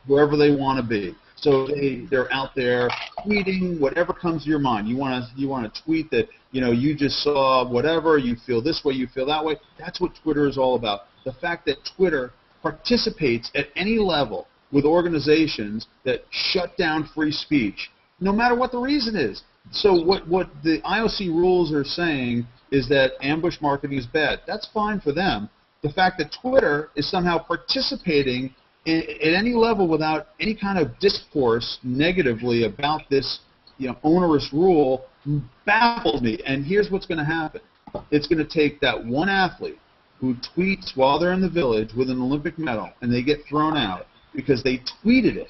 wherever they want to be. So they're out there tweeting whatever comes to your mind. You want to tweet that, you know, you just saw whatever, you feel this way, you feel that way. That's what Twitter is all about. The fact that Twitter participates at any level with organizations that shut down free speech, no matter what the reason is. So what the IOC rules are saying is that ambush marketing is bad. That's fine for them. The fact that Twitter is somehow participating at any level without any kind of discourse negatively about this, you know, onerous rule baffles me. And here's what's going to happen. It's going to take that one athlete who tweets while they're in the village with an Olympic medal, and they get thrown out because they tweeted it,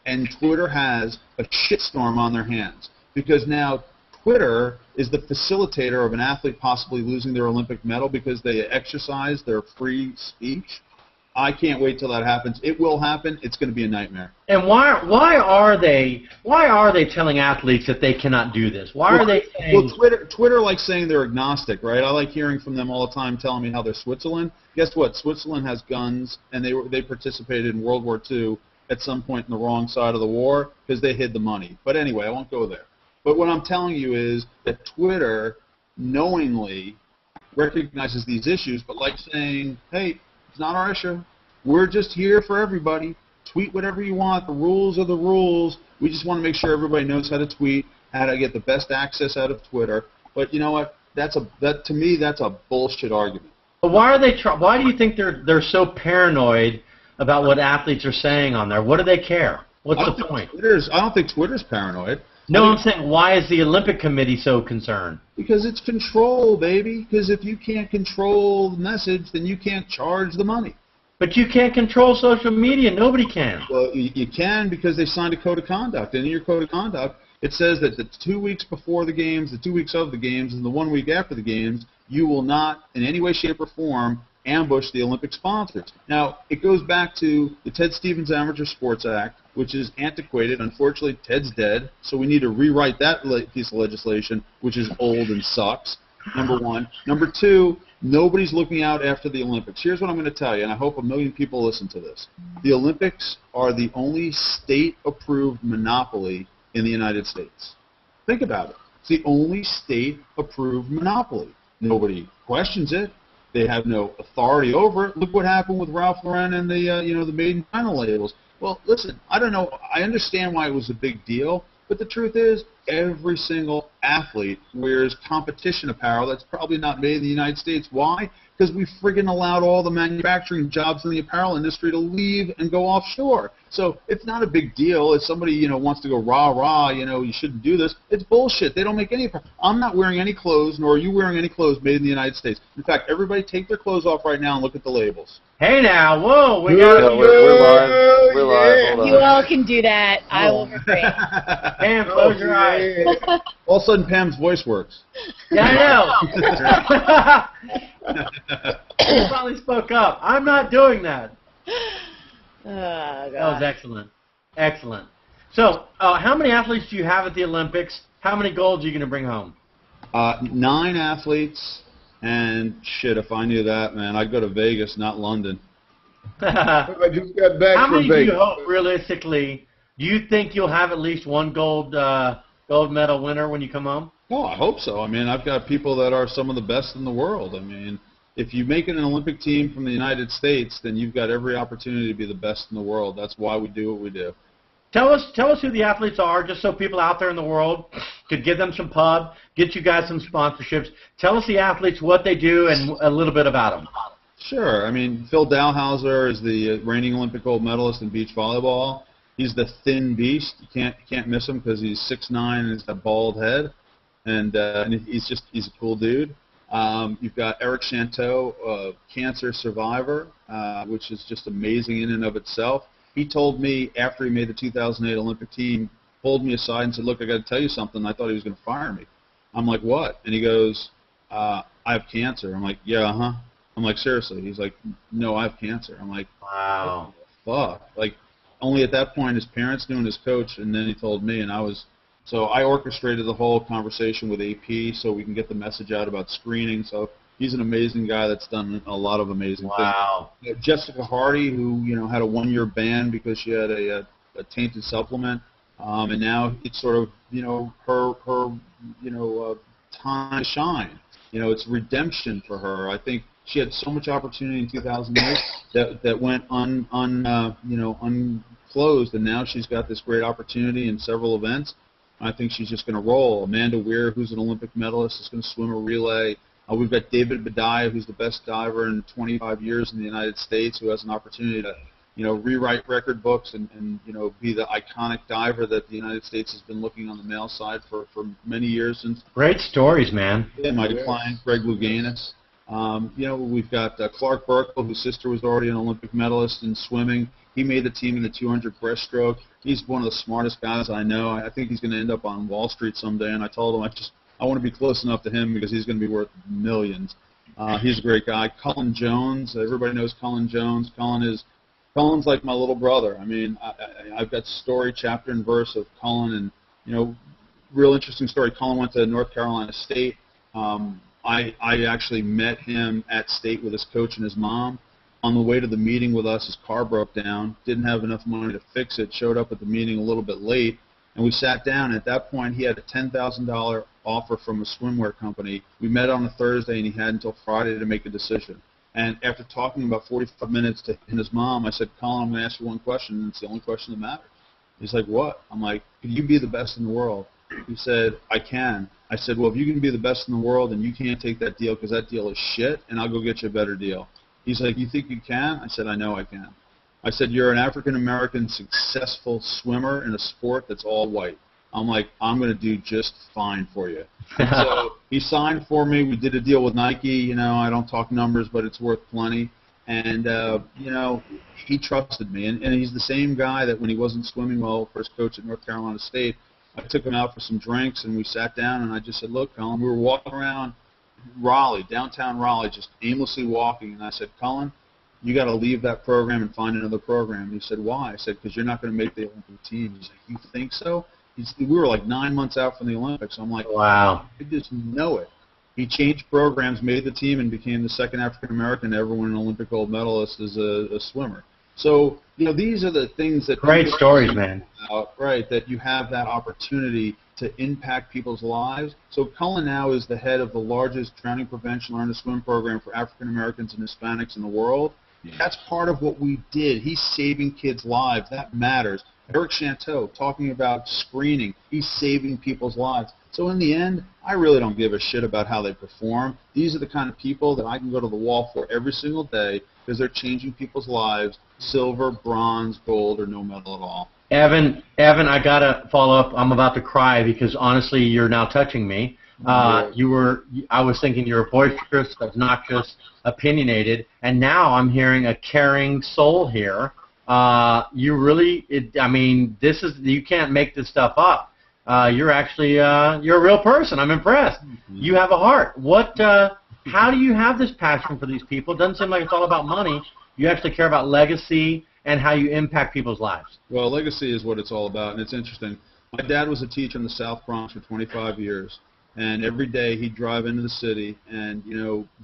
and Twitter has a shitstorm on their hands because now Twitter is the facilitator of an athlete possibly losing their Olympic medal because they exercise their free speech. I can't wait till that happens. It will happen. It's going to be a nightmare. And why are they telling athletes that they cannot do this? Why are they saying? Well, Twitter likes saying they're agnostic, right? I like hearing from them all the time, telling me how they're Switzerland. Guess what? Switzerland has guns, and they participated in World War II at some point in the wrong side of the war because they hid the money. But anyway, I won't go there. But what I'm telling you is that Twitter knowingly recognizes these issues, but like saying, hey, it's not our issue. We're just here for everybody. Tweet whatever you want. The rules are the rules. We just want to make sure everybody knows how to tweet, how to get the best access out of Twitter. But you know what? To me, that's a bullshit argument. But why do you think they're so paranoid about what athletes are saying on there? What do they care? What's the point? I don't think Twitter's paranoid. No, I'm saying, why is the Olympic Committee so concerned? Because it's control, baby. Because if you can't control the message, then you can't charge the money. But you can't control social media. Nobody can. Well, you can because they signed a code of conduct. And in your code of conduct, it says that the 2 weeks before the games, the 2 weeks of the games, and the 1 week after the games, you will not, in any way, shape, or form, ambush the Olympic sponsors. Now, it goes back to the Ted Stevens Amateur Sports Act, which is antiquated. Unfortunately, Ted's dead, so we need to rewrite that piece of legislation, which is old and sucks, number one. Number two, nobody's looking out after the Olympics. Here's what I'm going to tell you, and I hope 1 million people listen to this. The Olympics are the only state-approved monopoly in the United States. Think about it. It's the only state-approved monopoly. Nobody questions it. They have no authority over it. Look what happened with Ralph Lauren and the the Made in China labels. Well, listen, I don't know. I understand why it was a big deal, but the truth is, every single athlete wears competition apparel that's probably not made in the United States. Why? Because we friggin' allowed all the manufacturing jobs in the apparel industry to leave and go offshore. So it's not a big deal if somebody, wants to go rah-rah, you shouldn't do this. It's bullshit. They don't make any apparel. I'm not wearing any clothes, nor are you wearing any clothes made in the United States. In fact, everybody take their clothes off right now and look at the labels. Hey now, whoa, we got we're live. We're live. Hold You on. all can do that. I will refrain. Pam, close your eyes. All of a sudden, Pam's voice works. Yeah, I know. You finally spoke up. I'm not doing that. Oh, That was God. excellent. Excellent. So, how many athletes do you have at the Olympics? How many golds are you going to bring home? 9 athletes, and shit, if I knew that, man, I'd go to Vegas, not London. How I just got back from many do you Vegas. hope, realistically? Do you think you'll have at least one gold medal winner when you come home? Oh, I hope so. I mean, I've got people that are some of the best in the world. I mean, if you make it an Olympic team from the United States, then you've got every opportunity to be the best in the world. That's why we do what we do. Tell us who the athletes are, just so people out there in the world could give them some pub, get you guys some sponsorships. Tell us the athletes, what they do, and a little bit about them. Sure. I mean, Phil Dalhausser is the reigning Olympic gold medalist in beach volleyball. He's the thin beast. You can't miss him because he's 6'9" and he's got a bald head, and he's a cool dude. You've got Eric Chanteau, a cancer survivor, which is just amazing in and of itself. He told me after he made the 2008 Olympic team, pulled me aside and said, "Look, I got to tell you something." I thought he was going to fire me. I'm like, "What?" And he goes, "I have cancer." I'm like, "Yeah, uh-huh." I'm like, "Seriously?" He's like, "No, I have cancer." I'm like, Wow. "Fuck." Like, only at that point his parents knew and his coach, and then he told me, and so I orchestrated the whole conversation with AP so we can get the message out about screening. So he's an amazing guy that's done a lot of amazing Wow. things. Jessica Hardy, who had a 1-year ban because she had a tainted supplement, and now it's sort of her time to shine. It's redemption for her. I think she had so much opportunity in 2008 that went unclosed, and now she's got this great opportunity in several events. I think she's just going to roll. Amanda Weir, who's an Olympic medalist, is going to swim a relay. We've got David Badaya, who's the best diver in 25 years in the United States, who has an opportunity to, rewrite record books and be the iconic diver that the United States has been looking on the male side for many years since. Great stories, man. My client, Greg Louganis. We've got Clark Burkle, whose sister was already an Olympic medalist in swimming. He made the team in the 200 breaststroke. He's one of the smartest guys I know. I think he's going to end up on Wall Street someday, and I told him I want to be close enough to him because he's going to be worth millions. He's a great guy. Cullen Jones, everybody knows Cullen Jones. Cullen's like my little brother. I mean, I've got story, chapter, and verse of Cullen, and real interesting story. Cullen went to North Carolina State. I actually met him at State with his coach and his mom. On the way to the meeting with us, his car broke down, didn't have enough money to fix it, showed up at the meeting a little bit late, and we sat down. And at that point, he had a $10,000 offer from a swimwear company. We met on a Thursday, and he had until Friday to make a decision. And after talking about 45 minutes to him and his mom, I said, "Colin, I'm going to ask you one question, and it's the only question that matters." He's like, "What?" I'm like, "Can you be the best in the world?" He said, "I can." I said, "Well, if you can be the best in the world and you can't take that deal because that deal is shit, and I'll go get you a better deal." He's like, "You think you can?" I said, "I know I can." I said, "You're an African-American successful swimmer in a sport that's all white." I'm like, "I'm going to do just fine for you." So he signed for me. We did a deal with Nike. I don't talk numbers, but it's worth plenty. And, he trusted me. And he's the same guy that when he wasn't swimming well for his coach at North Carolina State, I took him out for some drinks, and we sat down, and I just said, "Look, Colin," we were walking around Raleigh, downtown Raleigh, just aimlessly walking, and I said, "Colin, you got to leave that program and find another program." And he said, "Why?" I said, "Because you're not going to make the Olympic team." He's like, "You think so?" We were like 9 months out from the Olympics. I'm like, Wow. I just know it. He changed programs, made the team, and became the second African-American to ever win an Olympic gold medalist as a swimmer. So, these are the things that Great stories, man. Right, that you have that opportunity to impact people's lives. So Cullen now is the head of the largest drowning prevention learn to swim program for African Americans and Hispanics in the world. Yeah. That's part of what we did. He's saving kids' lives. That matters. Eric Chanteau talking about screening. He's saving people's lives. So in the end, I really don't give a shit about how they perform. These are the kind of people that I can go to the wall for every single day because they're changing people's lives, silver, bronze, gold, or no medal at all. Evan, I gotta follow up. I'm about to cry because honestly, you're now touching me. I was thinking you were boisterous, obnoxious, opinionated, and now I'm hearing a caring soul here. You can't make this stuff up. You're a real person. I'm impressed. You have a heart. How do you have this passion for these people? It doesn't seem like it's all about money. You actually care about legacy and how you impact people's lives. Well, legacy is what it's all about, and it's interesting. My dad was a teacher in the South Bronx for 25 years, and every day he'd drive into the city, and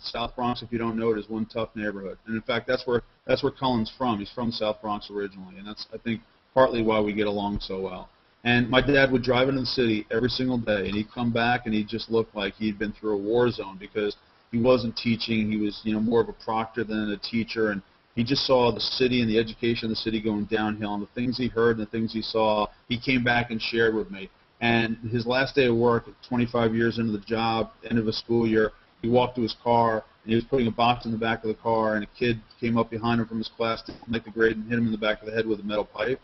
South Bronx, if you don't know it, is one tough neighborhood. And in fact, that's where Cullen's from. He's from South Bronx originally, and that's, I think, partly why we get along so well. And my dad would drive into the city every single day, and he'd come back, and he just looked like he'd been through a war zone because he wasn't teaching. He was, more of a proctor than a teacher, and he just saw the city and the education of the city going downhill, and the things he heard and the things he saw, he came back and shared with me. And his last day of work, 25 years into the job, end of a school year, he walked to his car, and he was putting a box in the back of the car, and a kid came up behind him from his class to make the grade and hit him in the back of the head with a metal pipe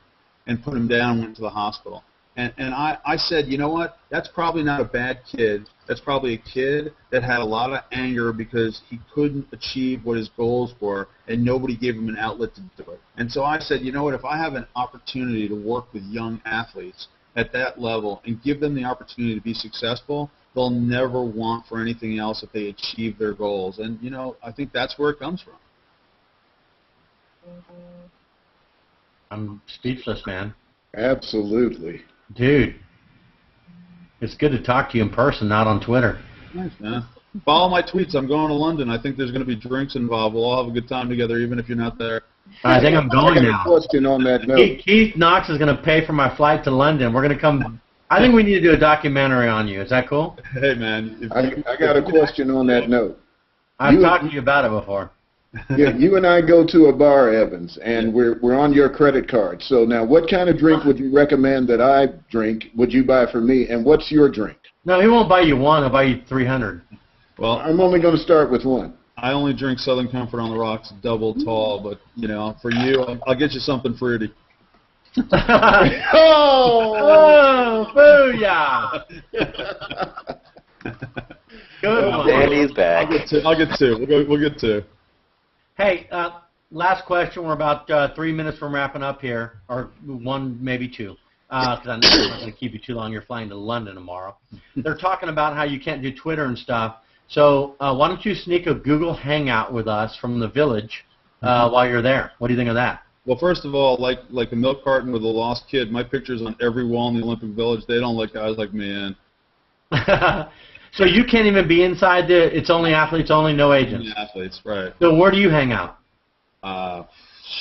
and put him down and went to the hospital. And I said, you know what, that's probably not a bad kid. That's probably a kid that had a lot of anger because he couldn't achieve what his goals were, and nobody gave him an outlet to do it. And so I said, you know what, if I have an opportunity to work with young athletes at that level and give them the opportunity to be successful, they'll never want for anything else if they achieve their goals. And, I think that's where it comes from. I'm speechless, man. Absolutely. Dude, it's good to talk to you in person, not on Twitter. Nice, man. Follow my tweets. I'm going to London. I think there's going to be drinks involved. We'll all have a good time together, even if you're not there. I think I'm going now. I got a question on that note. Keith Knox is going to pay for my flight to London. We're going to come. I think we need to do a documentary on you. Is that cool? Hey, man. I got a question on that note. I've talked to you about it before. Yeah, you and I go to a bar, Evans, and we're on your credit card. So now, what kind of drink would you recommend that I drink? Would you buy for me? And what's your drink? No, he won't buy you one. He'll buy you 300. Well, I'm only going to start with one. I only drink Southern Comfort on the Rocks, double tall. But for you, I'll get you something fruity. Oh, booyah! Good one. Danny's back. I'll get two. We'll get two. Hey, last question. We're about 3 minutes from wrapping up here, or one, maybe two, because I'm not going to keep you too long. You're flying to London tomorrow. They're talking about how you can't do Twitter and stuff. So why don't you sneak a Google Hangout with us from the village while you're there? What do you think of that? Well, first of all, like a milk carton with a lost kid, my picture's on every wall in the Olympic Village. They don't let guys like me in. So you can't even be inside the, it's only athletes, only no agents. Only athletes, right. So where do you hang out?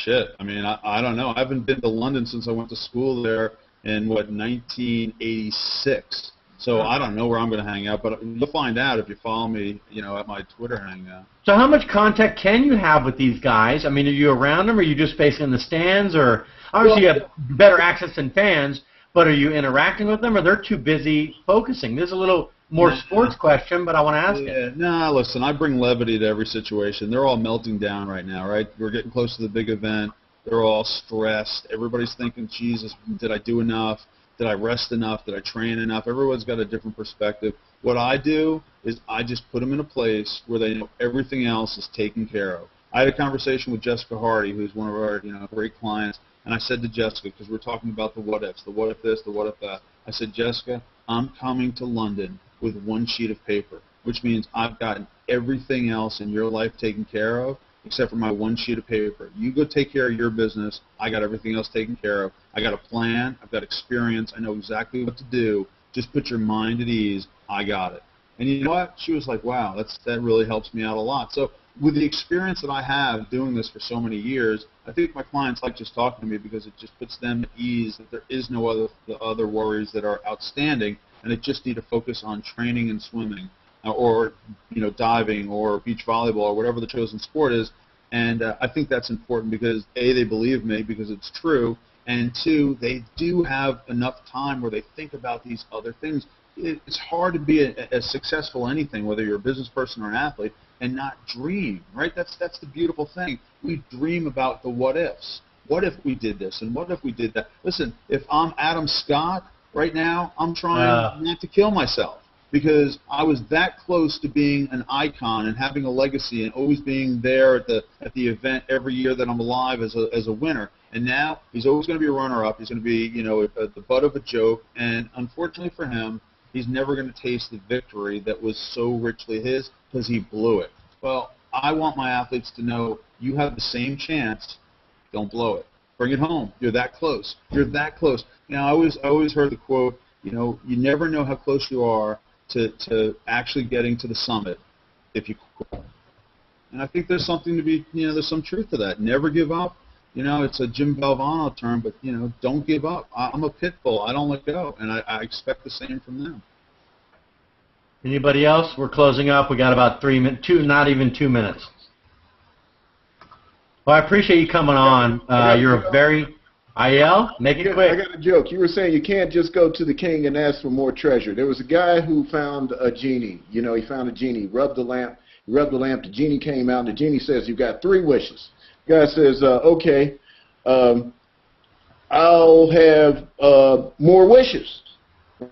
Shit. I mean, I don't know. I haven't been to London since I went to school there in, 1986. So I don't know where I'm going to hang out, but you'll find out if you follow me, at my Twitter hangout. So how much contact can you have with these guys? I mean, are you around them? Or are you just facing in the stands? Or obviously you have better access than fans, but are you interacting with them, or they're too busy focusing? This is a little more sports question, but I want to ask it. No, listen, I bring levity to every situation. They're all melting down right now, right? We're getting close to the big event. They're all stressed. Everybody's thinking, Jesus, did I do enough? Did I rest enough? Did I train enough? Everyone's got a different perspective. What I do is I just put them in a place where they know everything else is taken care of. I had a conversation with Jessica Hardy, who's one of our great clients, and I said to Jessica, because we're talking about the what ifs, the what if this, the what if that. I said, Jessica, I'm coming to London with one sheet of paper, which means I've gotten everything else in your life taken care of except for my one sheet of paper. You go take care of your business. I got everything else taken care of. I got a plan. I've got experience. I know exactly what to do. Just put your mind at ease. I got it. And you know what? She was like, wow, that really helps me out a lot. So with the experience that I have doing this for so many years, I think my clients like just talking to me because it just puts them at ease that there is no other worries that are outstanding, and they just need to focus on training and swimming, or diving, or beach volleyball, or whatever the chosen sport is. And I think that's important because A, they believe me because it's true, and two, they do have enough time where they think about these other things. It's hard to be a successful anything, whether you're a business person or an athlete, and not dream, right? That's the beautiful thing. We dream about the what ifs. What if we did this, and what if we did that? Listen, if I'm Adam Scott right now, I'm trying not to kill myself because I was that close to being an icon and having a legacy and always being there at the event every year that I'm alive as a winner. And now he's always going to be a runner-up. He's going to be, the butt of a joke. And unfortunately for him, he's never going to taste the victory that was so richly his because he blew it. Well, I want my athletes to know you have the same chance. Don't blow it. Bring it home. You're that close. You're that close. I always heard the quote, you never know how close you are to actually getting to the summit if you quit. And I think there's something to be, there's some truth to that. Never give up. It's a Jim Valvano term, but, don't give up. I'm a pit bull. I don't let go, and I expect the same from them. Anybody else? We're closing up. We got about 3 minutes, not even 2 minutes. Well, I appreciate you coming on. You're a very... IL, make it quick. I got a joke. You were saying you can't just go to the king and ask for more treasure. There was a guy who found a genie. He found a genie. Rubbed the lamp. The genie came out, and the genie says, "You've got 3 wishes." The guy says, "Okay, I'll have more wishes."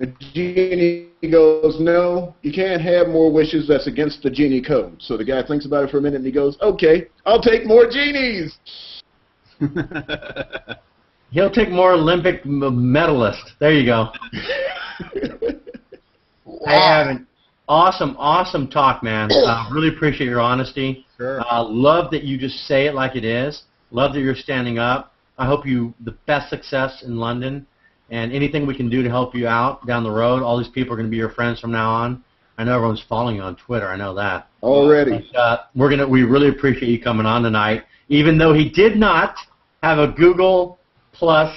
The genie goes, "No, you can't have more wishes. That's against the genie code." So the guy thinks about it for a minute, and he goes, "Okay, I'll take more genies." He'll take more Olympic medalists. There you go. Wow. Hey, Evan, awesome talk, man. Really appreciate your honesty. Sure. Love that you just say it like it is. Love that you're standing up. I hope you the best success in London, and anything we can do to help you out down the road. All these people are going to be your friends from now on. I know everyone's following you on Twitter. I know that. Already. But, we really appreciate you coming on tonight, even though he did not have a Google Plus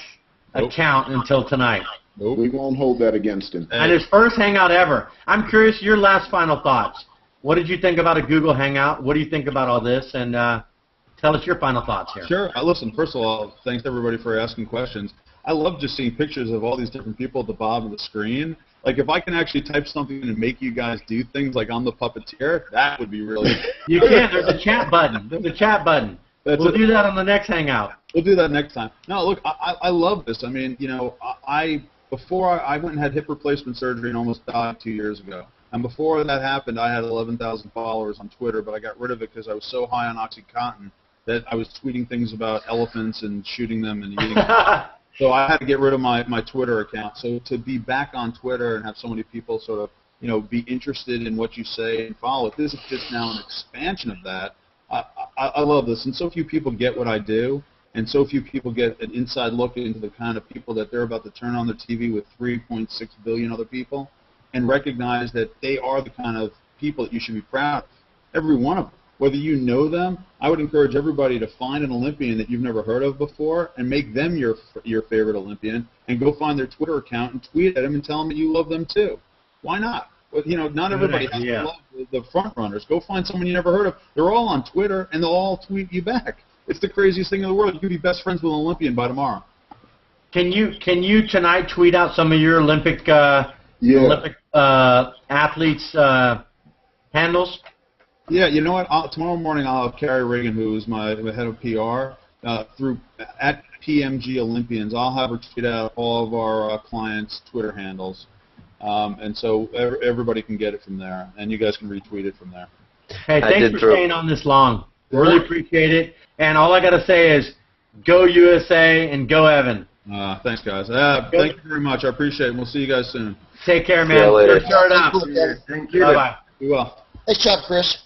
account until tonight. Nope. We won't hold that against him. And his first Hangout ever. I'm curious, your last final thoughts. What did you think about a Google Hangout? What do you think about all this? And tell us your final thoughts here. Sure. Listen, first of all, thanks everybody for asking questions. I love just seeing pictures of all these different people at the bottom of the screen. Like, if I can actually type something and make you guys do things like I'm the puppeteer, that would be really... You can. There's a chat button. We'll do that on the next Hangout. We'll do that next time. No, look, I love this. I mean, before I went and had hip replacement surgery and almost died 2 years ago. And before that happened, I had 11,000 followers on Twitter, but I got rid of it because I was so high on OxyContin that I was tweeting things about elephants and shooting them and eating them. So I had to get rid of my Twitter account. So to be back on Twitter and have so many people sort of, be interested in what you say and follow it, this is just now an expansion of that. I love this, and so few people get what I do, and so few people get an inside look into the kind of people that they're about to turn on their TV with 3.6 billion other people and recognize that they are the kind of people that you should be proud of, every one of them. Whether you know them, I would encourage everybody to find an Olympian that you've never heard of before and make them your favorite Olympian, and go find their Twitter account and tweet at them and tell them that you love them too. Why not? But, not everybody has to love the front runners. Go find someone you never heard of. They're all on Twitter, and they'll all tweet you back. It's the craziest thing in the world. You could be best friends with an Olympian by tomorrow. Can you tonight tweet out some of your Olympic athletes' handles? Yeah, you know what? Tomorrow morning I'll have Carrie Reagan, who is my head of PR, through at PMG Olympians. I'll have her tweet out all of our clients' Twitter handles. And so everybody can get it from there, and you guys can retweet it from there. Hey, thanks for staying on this long. Really appreciate it. And all I got to say is, go USA and go Evan. Thanks, guys. Thank you very much. I appreciate it. We'll see you guys soon. Take care, man. See you later. Start up. Thank you. Bye-bye. Be well. Nice job, Chris.